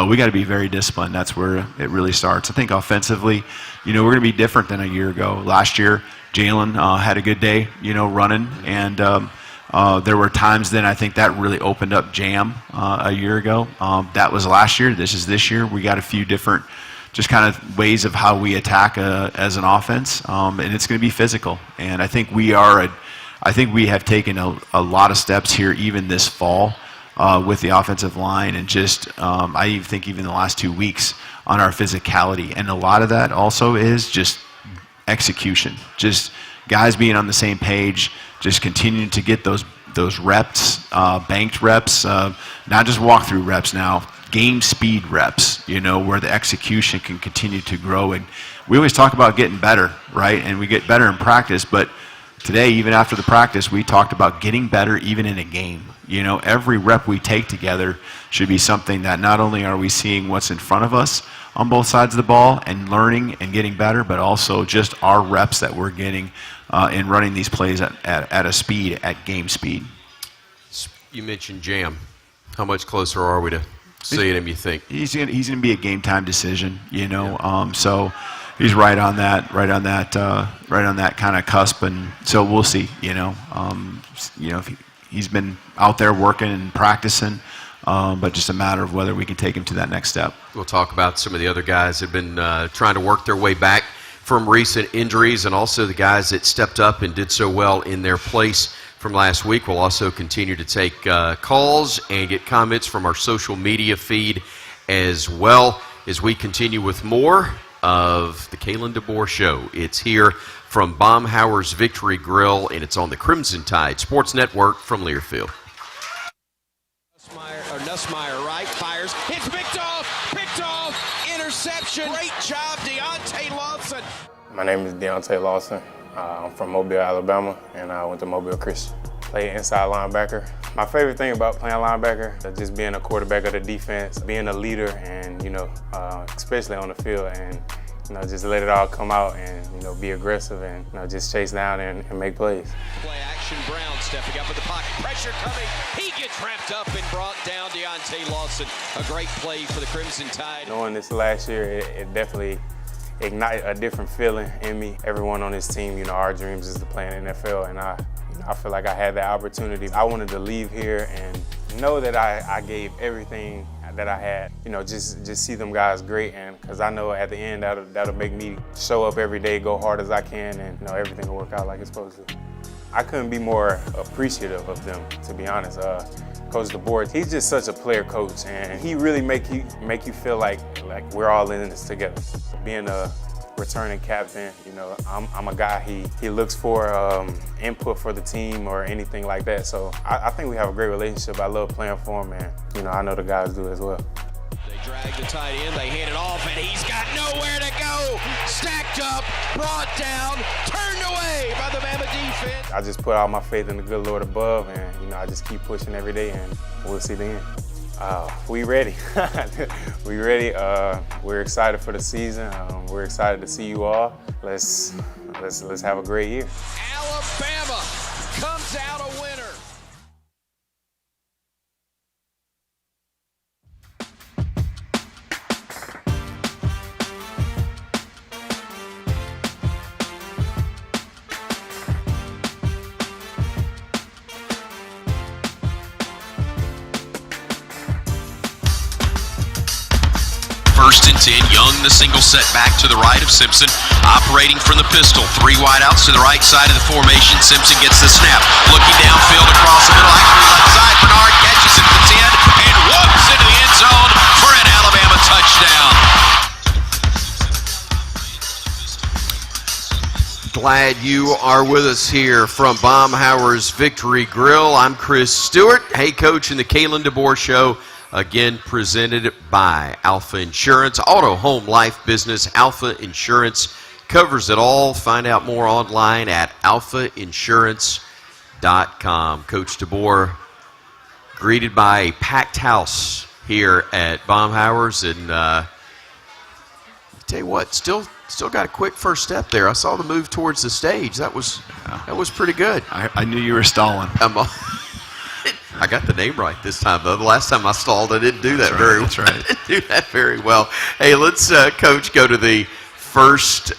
we got to be very disciplined. That's where it really starts. I think offensively, we're going to be different than a year ago. Last year, Jalen had a good day, running, and there were times then I think that really opened up jam a year ago. That was last year. This is this year. We got a few different just kind of ways of how we attack as an offense, and it's going to be physical. And I think we have taken a lot of steps here even this fall with the offensive line, and just I even think even the last 2 weeks on our physicality. And a lot of that also is just execution, just guys being on the same page, just continuing to get those reps, banked reps, not just walkthrough reps now, game speed reps, where the execution can continue to grow. And we always talk about getting better, right? And we get better in practice, but today, even after the practice, we talked about getting better even in a game. Every rep we take together should be something that not only are we seeing what's in front of us, on both sides of the ball and learning and getting better, but also just our reps that we're getting in running these plays at a speed, at game speed. You mentioned Jam. How much closer are we to seeing him, you think? He's gonna be a game time decision, you know. Yeah. So he's right on that kind of cusp, and so we'll see. If he's been out there working and practicing, but just a matter of whether we can take him to that next step. We'll talk about some of the other guys that have been trying to work their way back from recent injuries, and also the guys that stepped up and did so well in their place from last week. We'll also continue to take calls and get comments from our social media feed as well as we continue with more of the Kalen DeBoer Show. It's here from Baumhauer's Victory Grill, and it's on the Crimson Tide Sports Network from Learfield. Nussmeier right, fires, it's picked off, interception, great job, Deontay Lawson. My name is Deontay Lawson. I'm from Mobile, Alabama, and I went to Mobile Christian. Played inside linebacker. My favorite thing about playing linebacker is just being a quarterback of the defense, being a leader, and especially on the field, and just let it all come out and be aggressive and just chase down and make plays. Play action, Brown stepping up in the pocket, pressure coming. He gets wrapped up and brought down. Deontay Lawson, a great play for the Crimson Tide. Knowing this last year, it definitely ignited a different feeling in me. Everyone on this team, our dreams is to play in the NFL, and I feel like I had that opportunity. I wanted to leave here and know that I gave everything that I had. Just see them guys great, and because I know at the end that'll make me show up every day, go hard as I can, and everything will work out like it's supposed to. I couldn't be more appreciative of them, to be honest. Coach DeBoer, he's just such a player coach, and he really make you feel like we're all in this together. Being a returning captain, I'm a guy he looks for input for the team or anything like that. So I think we have a great relationship. I love playing for him, and I know the guys do as well. They drag the tight end, they hand it off, and he's got nowhere to go. Stacked up, brought down, turned away by the Bama defense. I just put all my faith in the good Lord above, and I just keep pushing every day, and we'll see the end. We ready. We ready. We're excited for the season. We're excited to see you all. Let's have a great year. Alabama comes out a winner. First and 10, Young, the single set back to the right of Simpson, operating from the pistol. 3 wideouts to the right side of the formation. Simpson gets the snap, looking downfield across the middle, actually left side. Bernard catches it at the 10 and whoops into the end zone for an Alabama touchdown. Glad you are with us here from Baumhauer's Victory Grill. I'm Chris Stewart. Hey, Coach, in the Kalen DeBoer Show. Again, presented by Alfa Insurance. Auto, home, life, business. Alfa Insurance covers it all. Find out more online at alfainsurance.com. Coach DeBoer greeted by a packed house here at Baumhauer's. And tell you what, still got a quick first step there. I saw the move towards the stage. That was pretty good. I knew you were stalling. I got the name right this time, though. The last time I stalled, I didn't do that very well. That's right. I didn't do that very well. Hey, let's, Coach, go to the first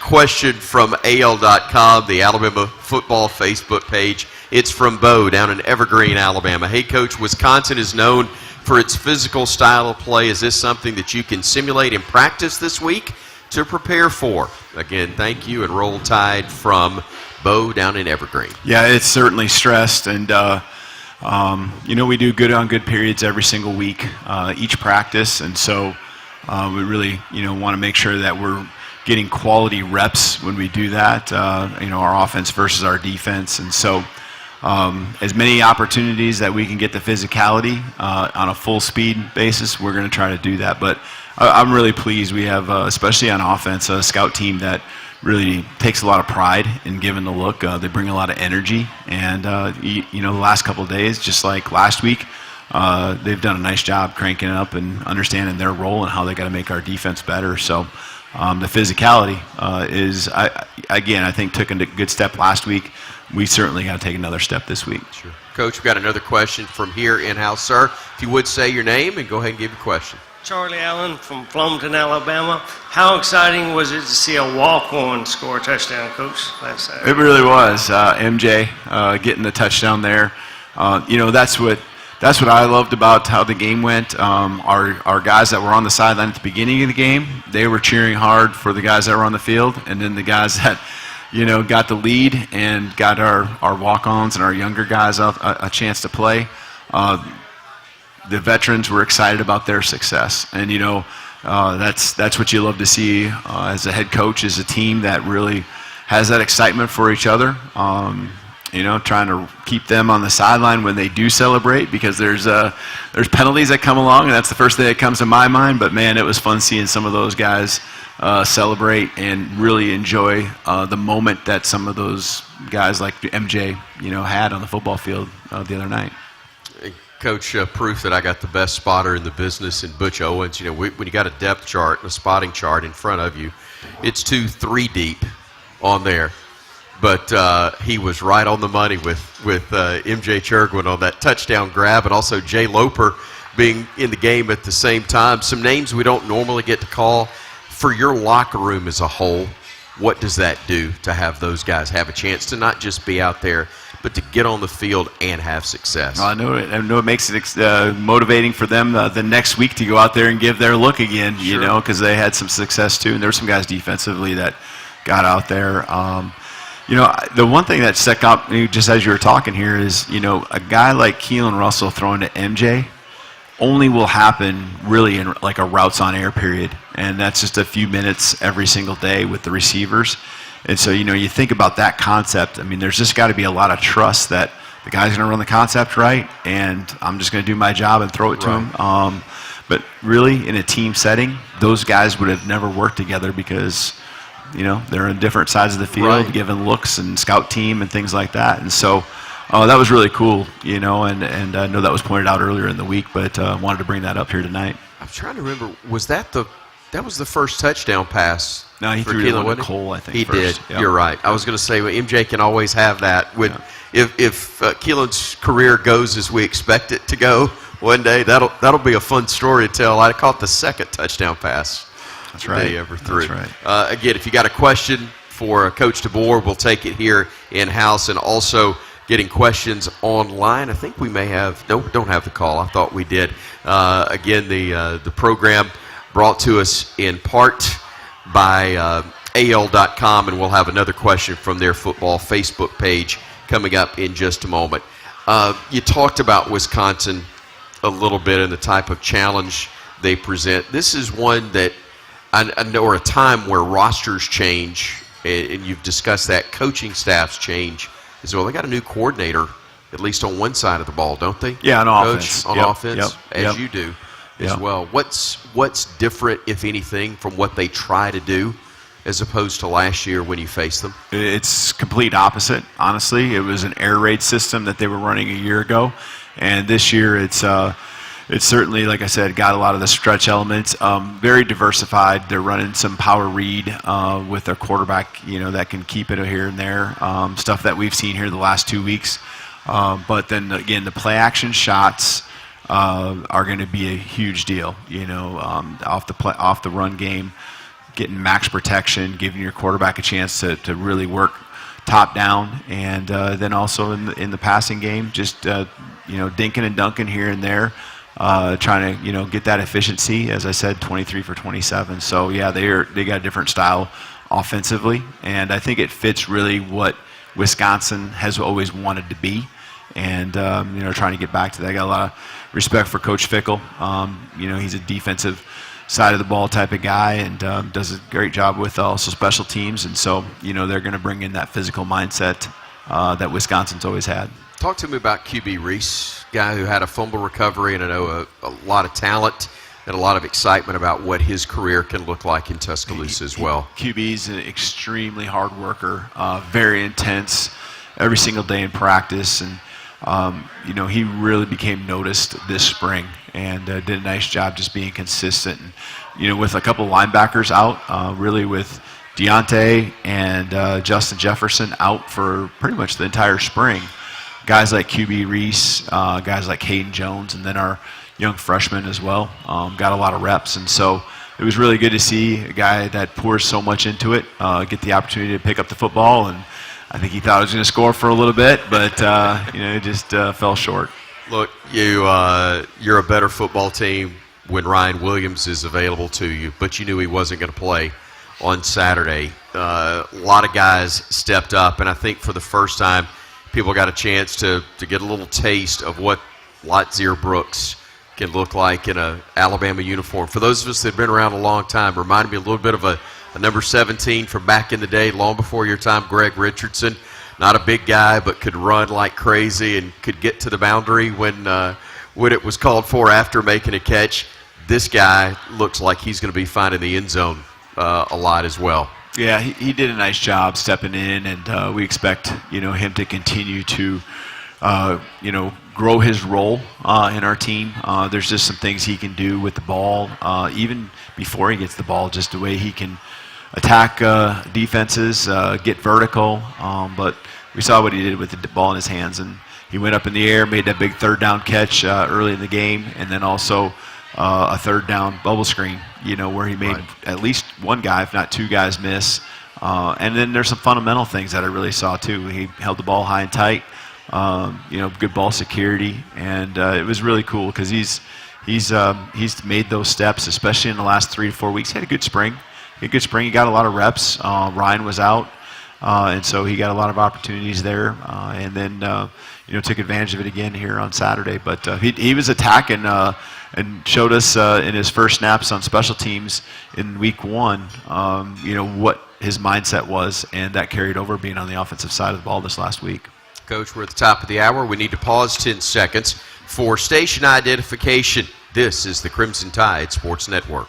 question from AL.com, the Alabama football Facebook page. It's from Bo down in Evergreen, Alabama. Hey, Coach, Wisconsin is known for its physical style of play. Is this something that you can simulate in practice this week to prepare for? Again, thank you, and Roll Tide from Bo down in Evergreen. Yeah, it's certainly stressed, and we do good on good periods every single week, each practice, and so we really, want to make sure that we're getting quality reps when we do that, our offense versus our defense, and so as many opportunities that we can get the physicality on a full speed basis, we're going to try to do that. But I'm really pleased. We have, especially on offense, a scout team that really takes a lot of pride in giving the look. They bring a lot of energy, and the last couple of days, just like last week, they've done a nice job cranking up and understanding their role and how they got to make our defense better. So the physicality I think took a good step last week. We certainly got to take another step this week. Sure. Coach, we've got another question from here in-house. Sir, if you would say your name and go ahead and give your question. Charlie Allen from Flomaton, Alabama. How exciting was it to see a walk-on score a touchdown, Coach, last Saturday? It really was. MJ getting the touchdown there. That's what I loved about how the game went. Our guys that were on the sideline at the beginning of the game, they were cheering hard for the guys that were on the field, and then the guys that got the lead and got our walk-ons and our younger guys a chance to play. The veterans were excited about their success, and that's what you love to see as a head coach, is a team that really has that excitement for each other. Trying to keep them on the sideline when they do celebrate, because there's penalties that come along, and that's the first thing that comes to my mind. But man, it was fun seeing some of those guys celebrate and really enjoy the moment that some of those guys like MJ, had on the football field the other night. Coach, proof that I got the best spotter in the business in Butch Owens. When you got a depth chart and a spotting chart in front of you, it's 2-3 deep on there. But he was right on the money with MJ Chergwin on that touchdown grab, and also Jay Loper being in the game at the same time. Some names we don't normally get to call. For your locker room as a whole, what does that do to have those guys have a chance to not just be out there, but to get on the field and have success? I know it makes it motivating for them the next week to go out there and give their look again, Sure. because they had some success too, and there were some guys defensively that got out there. The one thing that stuck out just as you were talking here is, a guy like Keelan Russell throwing to MJ only will happen really in like a routes on air period, and that's just a few minutes every single day with the receivers. And so, you think about that concept. I mean, there's just got to be a lot of trust that the guy's going to run the concept right, and I'm just going to do my job and throw it to him. But really, in a team setting, those guys would have never worked together because, they're on different sides of the field, giving looks and scout team and things like that. And so that was really cool, and I know that was pointed out earlier in the week, but wanted to bring that up here tonight. I'm trying to remember, was that was the first touchdown pass? No, he threw it to Cole, I think. He first. did. Yep. You're right. I was going to say, well, MJ can always have that. If Keelan's career goes as we expect it to go one day, that'll be a fun story to tell. I caught the second touchdown pass. That's right. They ever threw. That's right. Again, if you got a question for Coach DeBoer, we'll take it here in-house, and also getting questions online. I think we may have, don't have the call. I thought we did. Again, the program brought to us in part by AL.com, and we'll have another question from their football Facebook page coming up in just a moment. You talked about Wisconsin a little bit and the type of challenge they present. This is one that I know, or a time where rosters change, and you've discussed that, coaching staffs change as well. They got a new coordinator, at least on one side of the ball, don't they? Yeah, on offense. Coach, on offense, as you do as well. What's different, if anything, from what they try to do as opposed to last year when you faced them? It's complete opposite, honestly. It was an air raid system that they were running a year ago, and this year it's certainly, like I said, got a lot of the stretch elements. Very diversified. They're running some power read with their quarterback, that can keep it here and there. Stuff that we've seen here the last 2 weeks. But then again, the play action shots are going to be a huge deal. Off the run game, getting max protection, giving your quarterback a chance to really work top down, and then also in the passing game, just dinking and dunking here and there. Trying to get that efficiency, as I said, 23 for 27. So yeah, they got a different style offensively, and I think it fits really what Wisconsin has always wanted to be, and trying to get back to that. I got a lot of respect for Coach Fickle. He's a defensive side of the ball type of guy, and does a great job with also special teams, and so they're going to bring in that physical mindset that Wisconsin's always had. Talk to me about QB Reese, guy who had a fumble recovery, and I know a lot of talent and a lot of excitement about what his career can look like in Tuscaloosa as well. QB's an extremely hard worker, very intense, every single day in practice, and he really became noticed this spring and did a nice job just being consistent. And, with a couple of linebackers out, really with Deontay and Justin Jefferson out for pretty much the entire spring. Guys like QB Reese, guys like Hayden Jones, and then our young freshman as well, got a lot of reps. And so it was really good to see a guy that pours so much into it get the opportunity to pick up the football. And I think he thought he was going to score for a little bit, but it just fell short. Look, you're a better football team when Ryan Williams is available to you, but you knew he wasn't going to play on Saturday. A lot of guys stepped up, and I think for the first time, people got a chance to get a little taste of what Latzir Brooks can look like in an Alabama uniform. For those of us that have been around a long time, reminded me a little bit of a number 17 from back in the day, long before your time, Greg Richardson. Not a big guy, but could run like crazy and could get to the boundary when it was called for after making a catch. This guy looks like he's going to be finding the end zone a lot as well. Yeah, he did a nice job stepping in, and we expect him to continue to grow his role in our team. There's just some things he can do with the ball, even before he gets the ball, just the way he can attack defenses, get vertical. But we saw what he did with the ball in his hands, and he went up in the air, made that big third down catch early in the game, and then also a third down bubble screen, where he made at least one guy, if not two guys, miss. And then there's some fundamental things that I really saw too. He held the ball high and tight, good ball security, and it was really cool because he's made those steps, especially in the last 3 to 4 weeks. He had a good spring. He got a lot of reps. Ryan was out, and so he got a lot of opportunities there, and then took advantage of it again here on Saturday. But he was attacking and showed us in his first snaps on special teams in week 1, what his mindset was, and that carried over being on the offensive side of the ball this last week. Coach, we're at the top of the hour. We need to pause 10 seconds for station identification. This is the Crimson Tide Sports Network.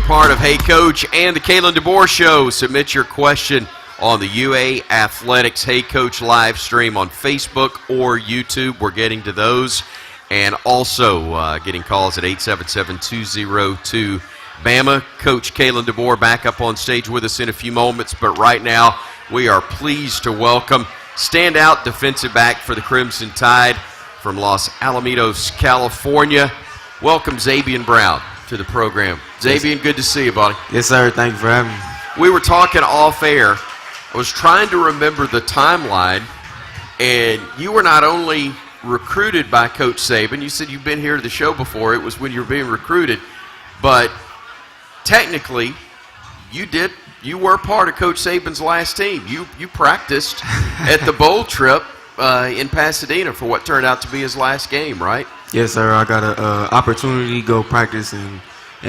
a part of Hey Coach and the Kalen DeBoer Show. Submit your question on the UA Athletics Hey Coach live stream on Facebook or YouTube. We're getting to those. And also getting calls at 877-202-BAMA. Coach Kalen DeBoer back up on stage with us in a few moments. But right now, we are pleased to welcome standout defensive back for the Crimson Tide from Los Alamitos, California. Welcome, Zabian Brown, to the program. Zabian, good to see you, buddy. Yes, sir. Thank you for having me. We were talking off air. I was trying to remember the timeline, and you were not only recruited by Coach Saban. You said you've been here to the show before. It was when you were being recruited. But technically, you were part of Coach Saban's last team. You practiced at the bowl trip in Pasadena for what turned out to be his last game, right? Yes, sir. I got an opportunity to go practice and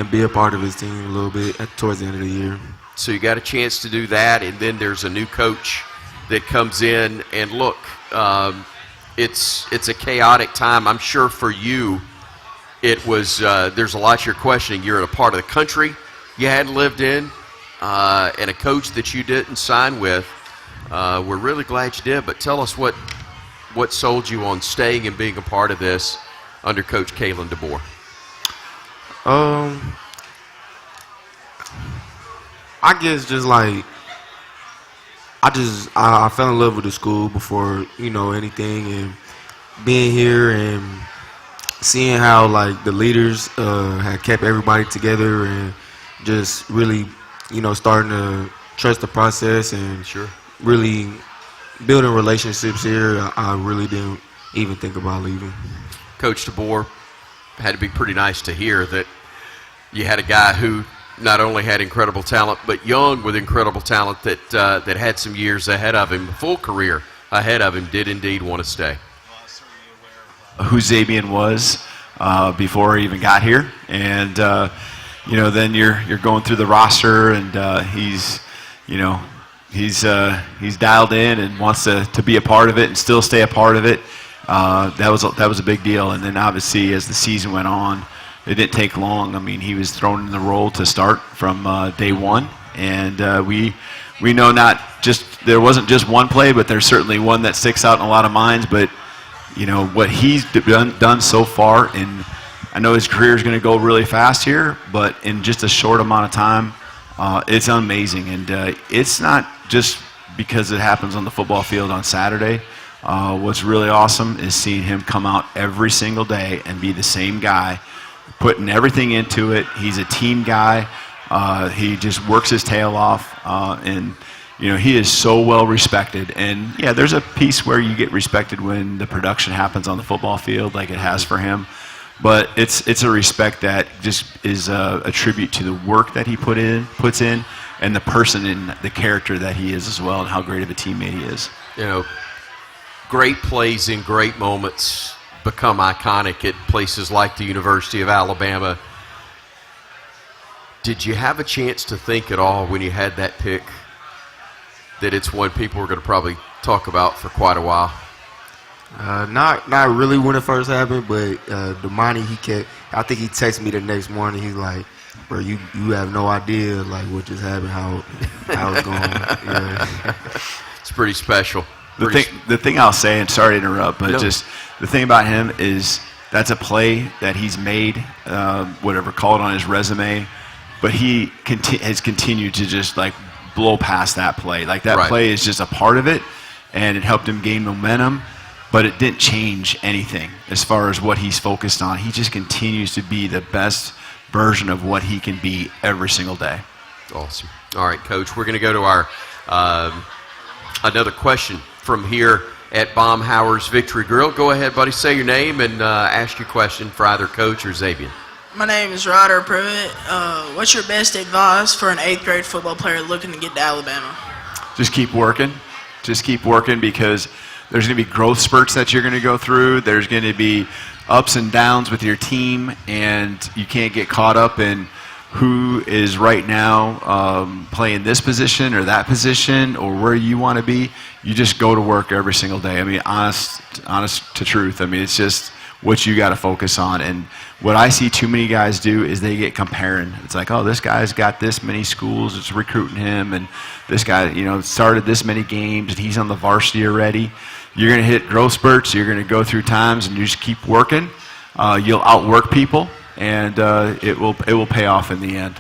be a part of his team a little bit towards the end of the year. So you got a chance to do that, and then there's a new coach that comes in. And look, it's a chaotic time. I'm sure for you it was there's a lot you're questioning. You're in a part of the country you hadn't lived in, and a coach that you didn't sign with. We're really glad you did, but tell us what sold you on staying and being a part of this under Coach Kalen DeBoer. I guess just like I fell in love with the school before anything, and being here and seeing how like the leaders had kept everybody together and just really starting to trust the process and really building relationships here. I really didn't even think about leaving. Coach DeBoer, had to be pretty nice to hear that you had a guy who not only had incredible talent, but young with incredible talent that had some years ahead of him, a full career ahead of him, did indeed want to stay. Who Zabian was before he even got here, and then you're going through the roster, and he's dialed in and wants to be a part of it and still stay a part of it. That was a big deal, and then obviously as the season went on, it didn't take long. I mean, he was thrown in the role to start from day one, and we know there wasn't just one play, but there's certainly one that sticks out in a lot of minds. But what he's done so far, and I know his career is going to go really fast here, but in just a short amount of time, it's amazing. And it's not just because it happens on the football field on Saturday. What's really awesome is seeing him come out every single day and be the same guy, putting everything into it. He's a team guy. He just works his tail off, and he is so well respected. And yeah, there's a piece where you get respected when the production happens on the football field, like it has for him. But it's a respect that just is a tribute to the work that he puts in, and the person and the character that he is as well, and how great of a teammate he is. Great plays in great moments become iconic at places like the University of Alabama. Did you have a chance to think at all when you had that pick that it's one people were going to probably talk about for quite a while? Not really when it first happened, but Damani, I think he texted me the next morning. He's like, bro, you have no idea like what just happened, how it's going. Yeah. It's pretty special. The thing I'll say, and sorry to interrupt, but just the thing about him is that's a play that he's made, whatever, call it on his resume, but he has continued to just like blow past that play. Like that play is just a part of it, and it helped him gain momentum, but it didn't change anything as far as what he's focused on. He just continues to be the best version of what he can be every single day. Awesome. All right, Coach, we're going to go to our another question from here at Baumhauer's Victory Grill. Go ahead, buddy. Say your name and ask your question for either Coach or Zabian. My name is Ryder Pruitt. What's your best advice for an 8th grade football player looking to get to Alabama? Just keep working. Just keep working, because there's going to be growth spurts that you're going to go through. There's going to be ups and downs with your team, and you can't get caught up in who is right now playing this position or that position or where you want to be. You just go to work every single day. I mean, honest to truth. I mean, it's just what you got to focus on. And what I see too many guys do is they get comparing. It's like, oh, this guy's got this many schools, it's recruiting him, and this guy, you know, started this many games, and he's on the varsity already. You're going to hit growth spurts, you're going to go through times, and you just keep working. You'll outwork people, and it will pay off in the end.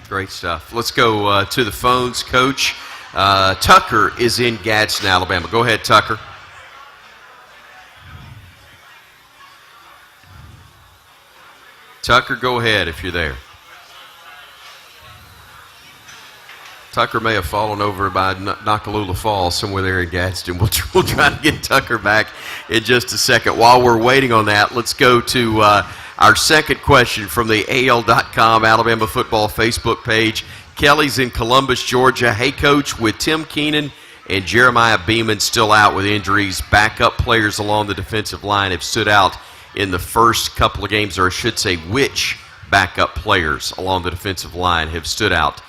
Great stuff. Let's go to the phones, Coach. Tucker is in Gadsden, Alabama. Go ahead, Tucker. Tucker, go ahead if you're there. Tucker may have fallen over by Nakalula Falls somewhere there in Gadsden. We'll try to get Tucker back in just a second. While we're waiting on that, let's go to our second question from the AL.com Alabama football Facebook page. Kelly's in Columbus, Georgia. Hey, Coach, with Tim Keenan and Jeremiah Beeman still out with injuries, backup players along the defensive line have stood out in the first couple of games, or I should say, which backup players along the defensive line have stood out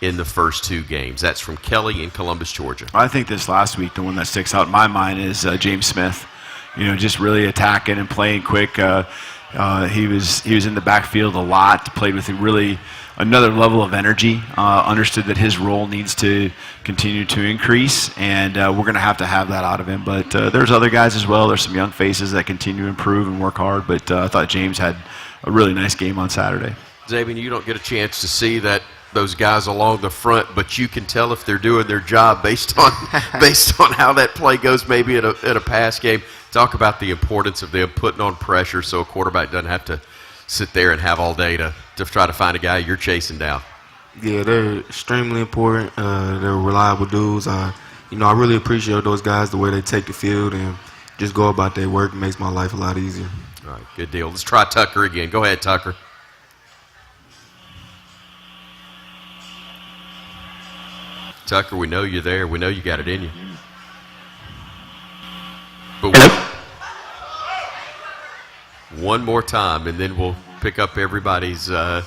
in the first two games? That's from Kelly in Columbus, Georgia. I think this last week, the one that sticks out in my mind is James Smith. You know, just really attacking and playing quick. He was in the backfield a lot, played with really another level of energy, understood that his role needs to continue to increase, and we're going to have that out of him. But there's other guys as well. There's some young faces that continue to improve and work hard, but I thought James had a really nice game on Saturday. Zabian, you don't get a chance to see those guys along the front, but you can tell if they're doing their job based on how that play goes, maybe in a pass game. Talk about the importance of them putting on pressure so a quarterback doesn't have to sit there and have all day to try to find a guy you're chasing down. Yeah, they're extremely important. They're reliable dudes. I really appreciate those guys, the way they take the field and just go about their work. It makes my life a lot easier. All right, good deal. Let's try Tucker again. Go ahead, Tucker. Tucker, we know you're there. We know you got it in you. But one more time, and then we'll pick up everybody's food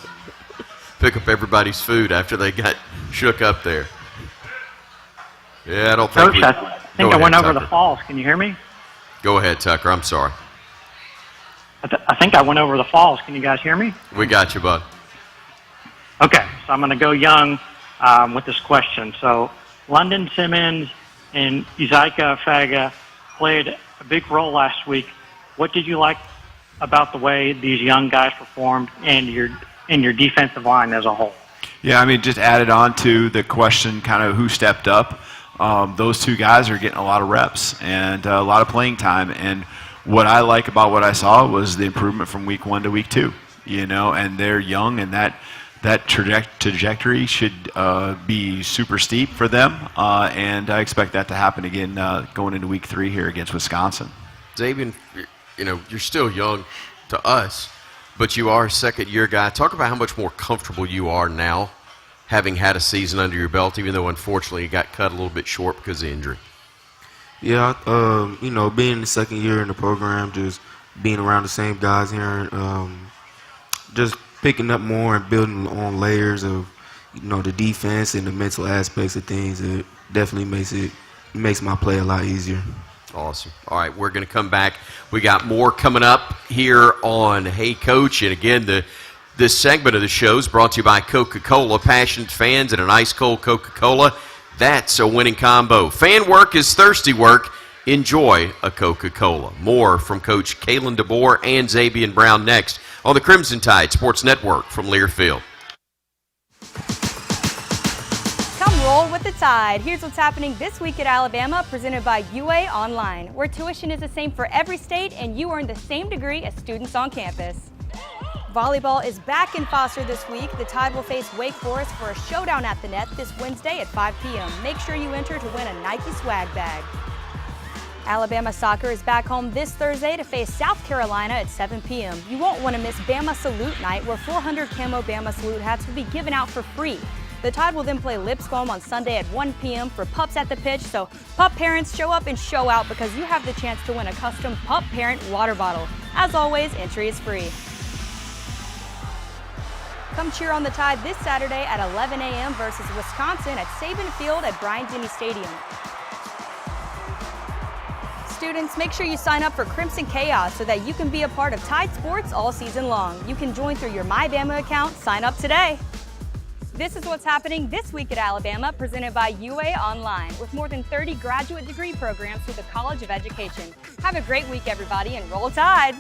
after they got shook up there. Yeah, I don't think. Coach, I think I went over the falls. Can you hear me? Go ahead, Tucker. I'm sorry. I think I went over the falls. Can you guys hear me? We got you, bud. Okay, so I'm going to go young with this question. So London Simmons and Isaiah Faga played a big role last week. What did you like about the way these young guys performed and your defensive line as a whole? Yeah, I mean, just added on to the question, kind of who stepped up. Those two guys are getting a lot of reps and a lot of playing time. And what I like about what I saw was the improvement from week 1 to week 2. You know, and they're young, and that trajectory should be super steep for them, and I expect that to happen again going into week 3 here against Wisconsin. Zabian, you know, you're still young to us, but you are a second-year guy. Talk about how much more comfortable you are now, having had a season under your belt, even though unfortunately you got cut a little bit short because of injury. Yeah, being the second year in the program, just being around the same guys here, just picking up more and building on layers of, the defense and the mental aspects of things. It definitely makes my play a lot easier. Awesome. All right, we're going to come back. We got more coming up here on Hey Coach. And again, this segment of the show is brought to you by Coca-Cola. Passionate fans and an ice-cold Coca-Cola, that's a winning combo. Fan work is thirsty work. Enjoy a Coca-Cola. More from Coach Kalen DeBoer and Zabian Brown next on the Crimson Tide Sports Network from Learfield. Come roll with the Tide. Here's what's happening this week at Alabama, presented by UA Online, where tuition is the same for every state and you earn the same degree as students on campus. Volleyball is back in Foster this week. The Tide will face Wake Forest for a showdown at the net this Wednesday at 5 p.m. Make sure you enter to win a Nike swag bag. Alabama soccer is back home this Thursday to face South Carolina at 7 p.m. You won't want to miss Bama Salute Night, where 400 camo Bama Salute hats will be given out for free. The Tide will then play Lipscomb on Sunday at 1 p.m. for Pups at the Pitch, so Pup parents, show up and show out because you have the chance to win a custom Pup Parent water bottle. As always, entry is free. Come cheer on the Tide this Saturday at 11 a.m. versus Wisconsin at Saban Field at Bryant-Denny Stadium. students, make sure you sign up for Crimson Chaos so that you can be a part of Tide Sports all season long. You can join through your MyBama account. Sign up today. This is what's happening this week at Alabama, presented by UA Online, with more than 30 graduate degree programs through the College of Education. Have a great week, everybody, and roll Tide!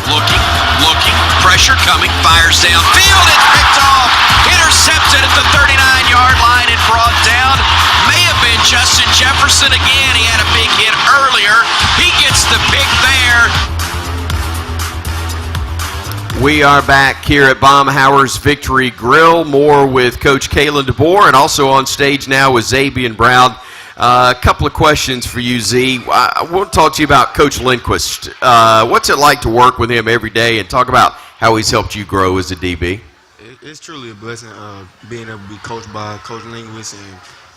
Looking, pressure coming, fires downfield, it's picked off, intercepted at the 39-yard line and brought down. May have been Justin Jefferson again. He had a big hit earlier. He gets the pick there. We are back here at Baumhauer's Victory Grill. More with Coach Kalen DeBoer, and also on stage now with Zabian Brown. A couple of questions for you, Z. I want to talk to you about Coach Lindquist. What's it like to work with him every day, and talk about how he's helped you grow as a DB? It's truly a blessing being able to be coached by Coach Lindquist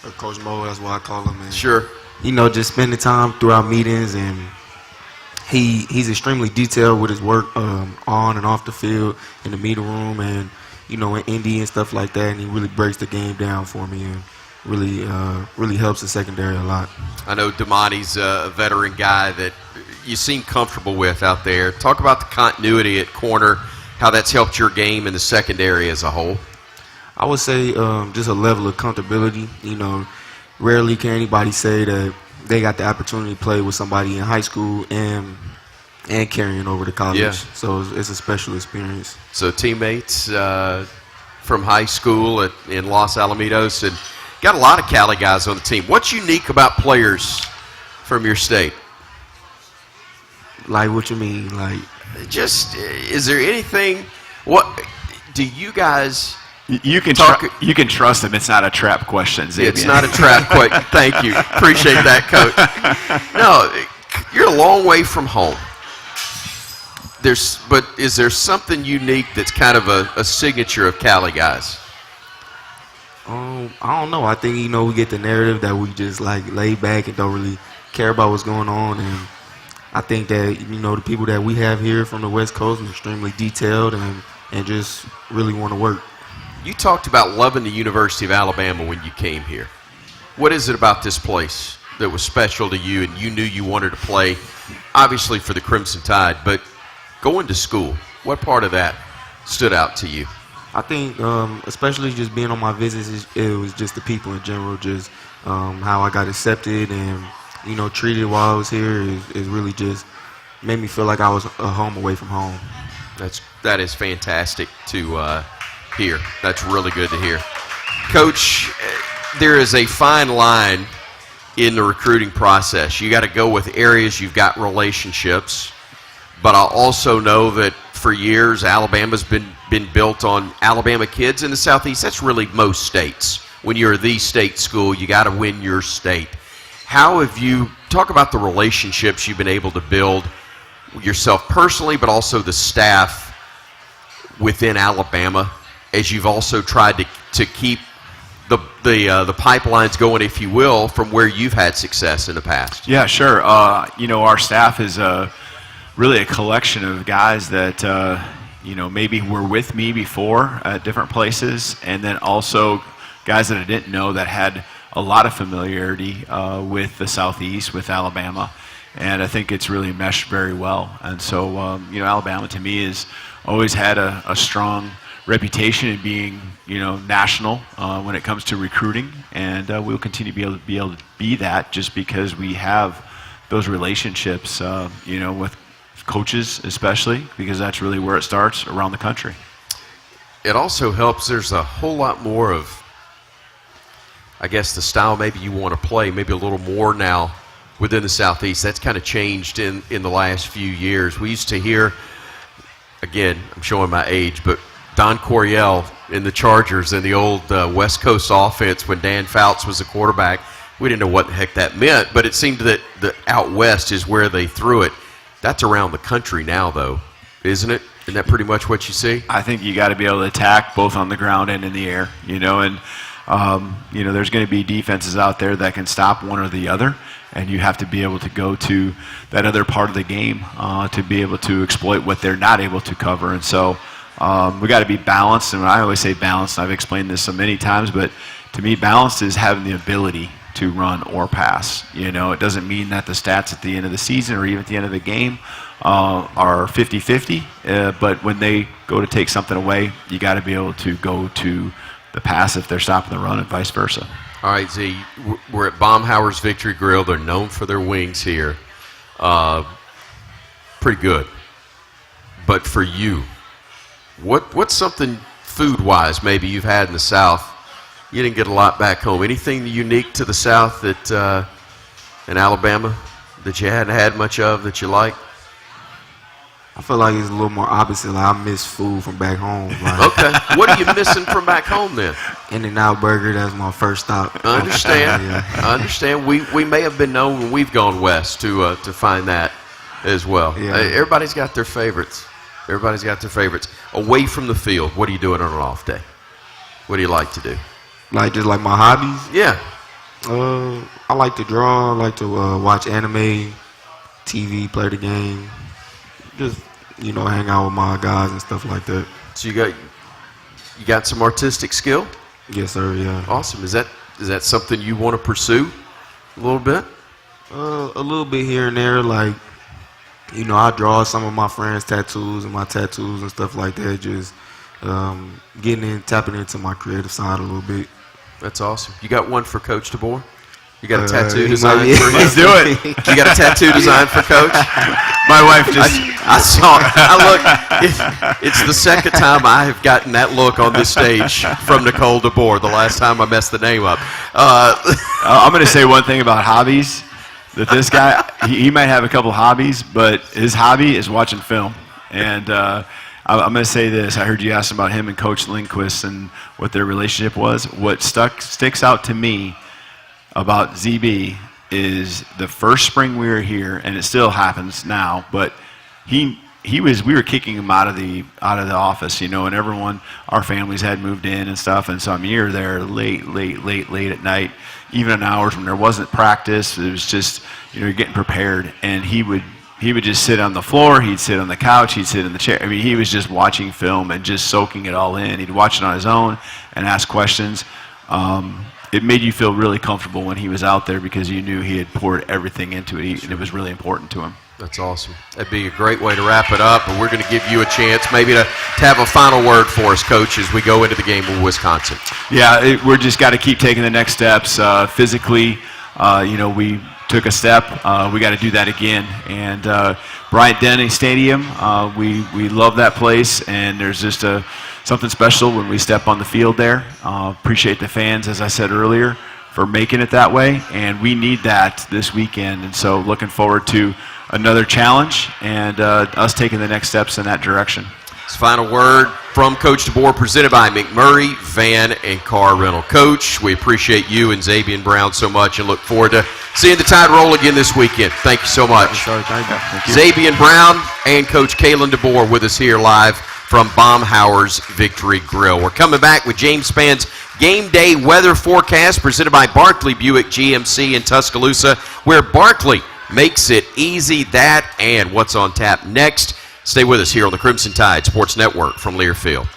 or Coach Mo, that's what I call him. And, sure. You know, just spending time throughout meetings, and he's extremely detailed with his work on and off the field, in the meeting room, and, you know, in Indy and stuff like that, and he really breaks the game down for me. And really helps the secondary a lot. I know Damani's a veteran guy that you seem comfortable with out there. Talk about the continuity at corner, how that's helped your game in the secondary as a whole. I would say just a level of comfortability. You know, rarely can anybody say that they got the opportunity to play with somebody in high school and carrying over to college. Yeah. So it's a special experience. So teammates from high school in Los Alamitos, and got a lot of Cali guys on the team. What's unique about players from your state? Like, what you mean? Like, just, is there anything, what, do you guys You can trust him. It's not a trap question, Zabian. It's not a trap question. Thank you. Appreciate that, Coach. No, you're a long way from home. But is there something unique that's kind of a signature of Cali guys? I don't know. I think, you know, we get the narrative that we just like lay back and don't really care about what's going on. And I think that, you know, the people that we have here from the West Coast are extremely detailed and just really want to work. You talked about loving the University of Alabama when you came here. What is it about this place that was special to you and you knew you wanted to play, obviously for the Crimson Tide, but going to school, what part of that stood out to you? I think especially just being on my visits, it was just the people in general, just how I got accepted and, you know, treated while I was here is really just made me feel like I was a home away from home. That is fantastic to hear. That's really good to hear. Coach, there is a fine line in the recruiting process. You got to go with areas you've got relationships, but I also know that for years Alabama's been built on Alabama kids in the Southeast. That's really most states. When you're the state school, you got to win your state. How have you, talk about the relationships you've been able to build yourself personally, but also the staff within Alabama, as you've also tried to keep the pipelines going, if you will, from where you've had success in the past? Yeah, sure. You know, our staff is really a collection of guys that you know, maybe were with me before at different places, and then also guys that I didn't know that had a lot of familiarity with the Southeast, with Alabama, and I think it's really meshed very well. And so, you know, Alabama to me has always had a strong reputation in being, you know, national when it comes to recruiting, and we'll continue to be able to be that just because we have those relationships, you know, with coaches especially, because that's really where it starts around the country. It also helps. There's a whole lot more of, I guess, the style maybe you want to play, maybe a little more now within the Southeast. That's kind of changed in the last few years. We used to hear, again, I'm showing my age, but Don Coryell in the Chargers in the old West Coast offense when Dan Fouts was the quarterback. We didn't know what the heck that meant, but it seemed that the out west is where they threw it. That's around the country now, though, isn't it? Isn't that pretty much what you see? I think you got to be able to attack both on the ground and in the air, and there's going to be defenses out there that can stop one or the other, and you have to be able to go to that other part of the game to be able to exploit what they're not able to cover. And so we got to be balanced, and I always say balanced, and I've explained this so many times, but to me, balanced is having the ability to run or pass. It doesn't mean that the stats at the end of the season or even at the end of the game are 50-50, but when they go to take something away, you got to be able to go to the pass if they're stopping the run and vice versa. All right, Z, we're at Baumhauer's Victory Grill. They're known for their wings here. Pretty good. But for you, what's something food-wise maybe you've had in the South? You didn't get a lot back home. Anything unique to the South that in Alabama that you hadn't had much of that you like? I feel like it's a little more opposite. Like I miss food from back home. Like, okay. What are you missing from back home then? In-N-Out Burger, that's my first stop. I understand. I understand. We may have been known when we've gone west to find that as well. Yeah. Everybody's got their favorites. Everybody's got their favorites. Away from the field, what are you doing on an off day? What do you like to do? Like just like my hobbies? Yeah. I like to draw. I like to watch anime, TV, play the game. Just hang out with my guys and stuff like that. So you got some artistic skill? Yes, sir. Yeah. Awesome. Is that something you want to pursue a little bit? A little bit here and there. Like I draw some of my friends' tattoos and my tattoos and stuff like that. Just tapping into my creative side a little bit. That's awesome. You got one for Coach DeBoer? You got a tattoo design for him? Let's do it. You got a tattoo design for Coach? My wife just... I saw it. It's the second time I have gotten that look on this stage from Nicole DeBoer, the last time I messed the name up. I'm going to say one thing about hobbies, that this guy, he might have a couple hobbies, but his hobby is watching film. And I'm going to say this. I heard you ask about him and Coach Lindquist and what their relationship was. What sticks out to me about ZB is the first spring we were here, and it still happens now, but we were kicking him out of the office, and everyone, our families had moved in and stuff, and so you're there late at night, even in hours when there wasn't practice. It was just, you're getting prepared, and he would just sit on the floor, he'd sit on the couch, he'd sit in the chair. I mean, he was just watching film and just soaking it all in. He'd watch it on his own and ask questions. It made you feel really comfortable when he was out there because you knew he had poured everything into it, and it was really important to him. That's awesome. That'd be a great way to wrap it up, and we're going to give you a chance maybe to have a final word for us, Coach, as we go into the game with Wisconsin. Yeah, we're just got to keep taking the next steps. Physically, we took a step. We got to do that again. And Bryant-Denny Stadium, we love that place, and there's just something special when we step on the field there. Appreciate the fans, as I said earlier, for making it that way, and we need that this weekend. And so looking forward to another challenge and us taking the next steps in that direction. This final word from Coach DeBoer, presented by McMurray Van and Car Rental. Coach, we appreciate you and Zabian Brown so much and look forward to seeing the Tide roll again this weekend. Thank you so much. Thank you. Zabian Brown and Coach Kalen DeBoer with us here live from Baumhauer's Victory Grill. We're coming back with James Spann's Game Day Weather Forecast presented by Barkley Buick GMC in Tuscaloosa, where Barkley makes it easy. That and what's on tap next. Stay with us here on the Crimson Tide Sports Network from Learfield.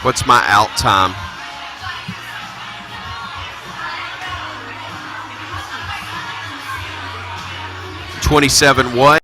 What's my out time? .27 what?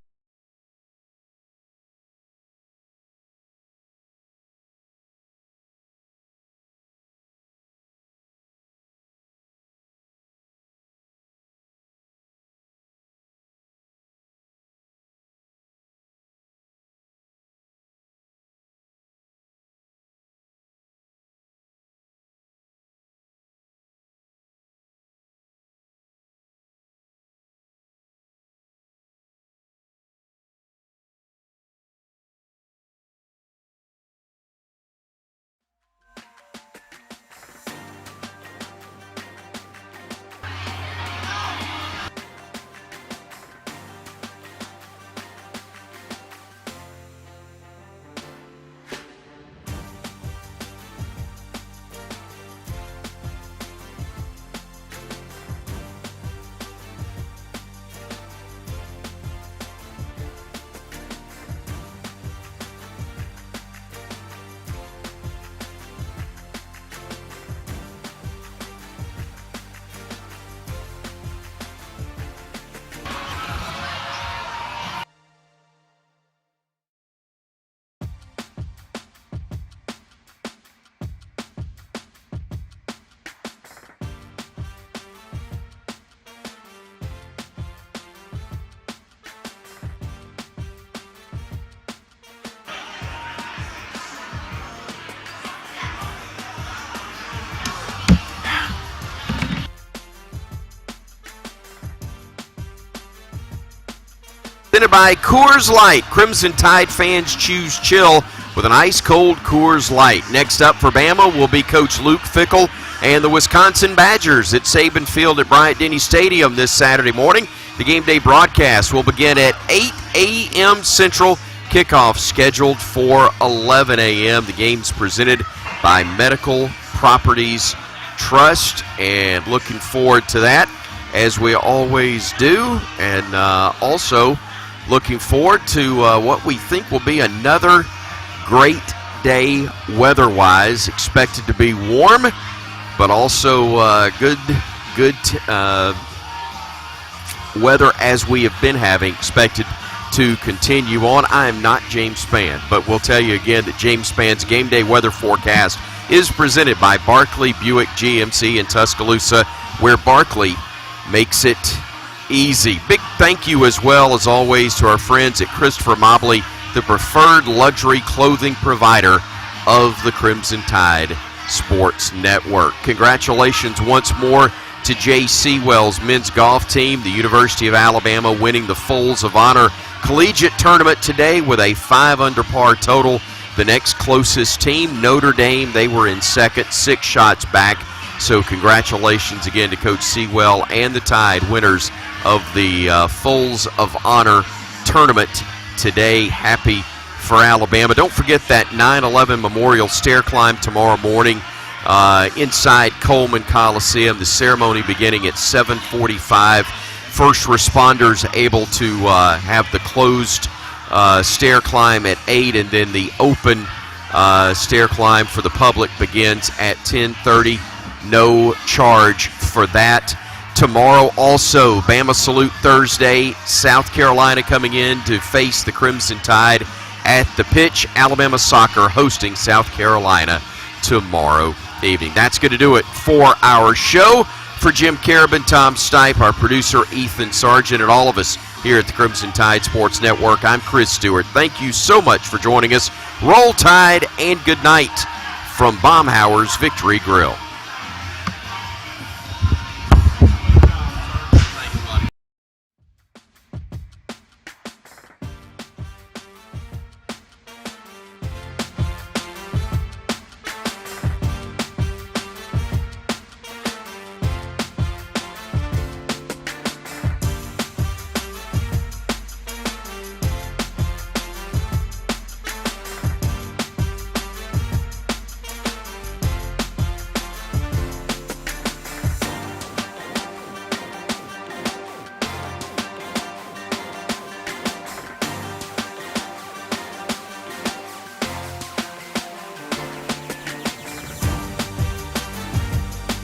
Presented by Coors Light. Crimson Tide fans choose chill with an ice-cold Coors Light. Next up for Bama will be Coach Luke Fickell and the Wisconsin Badgers at Saban Field at Bryant-Denny Stadium this Saturday morning. The game day broadcast will begin at 8 a.m. Central. Kickoff scheduled for 11 a.m. The game's presented by Medical Properties Trust, and looking forward to that, as we always do, and also looking forward to what we think will be another great day weather-wise. Expected to be warm, but also good weather as we have been having. Expected to continue on. I am not James Spann, but we'll tell you again that James Spann's game day weather forecast is presented by Barkley Buick GMC in Tuscaloosa, where Barkley makes it easy. Big thank you as well, as always, to our friends at Christopher Mobley, the preferred luxury clothing provider of the Crimson Tide Sports Network. Congratulations once more to Jay Sewell's men's golf team, the University of Alabama winning the Folds of Honor Collegiate Tournament today with a 5 under par total. The next closest team, Notre Dame, they were in second, 6 shots back. So congratulations again to Coach Sewell and the Tide, winners of the Folds of Honor Tournament today. Happy for Alabama. Don't forget that 9/11 Memorial Stair Climb tomorrow morning inside Coleman Coliseum. The ceremony beginning at 7:45. First responders able to have the closed stair climb at 8, and then the open stair climb for the public begins at 10:30. No charge for that. Tomorrow also, Bama Salute Thursday. South Carolina coming in to face the Crimson Tide at the pitch. Alabama soccer hosting South Carolina tomorrow evening. That's going to do it for our show. For Jim Carabin, Tom Stipe, our producer Ethan Sargent, and all of us here at the Crimson Tide Sports Network, I'm Chris Stewart. Thank you so much for joining us. Roll Tide and good night from Baumhauer's Victory Grill.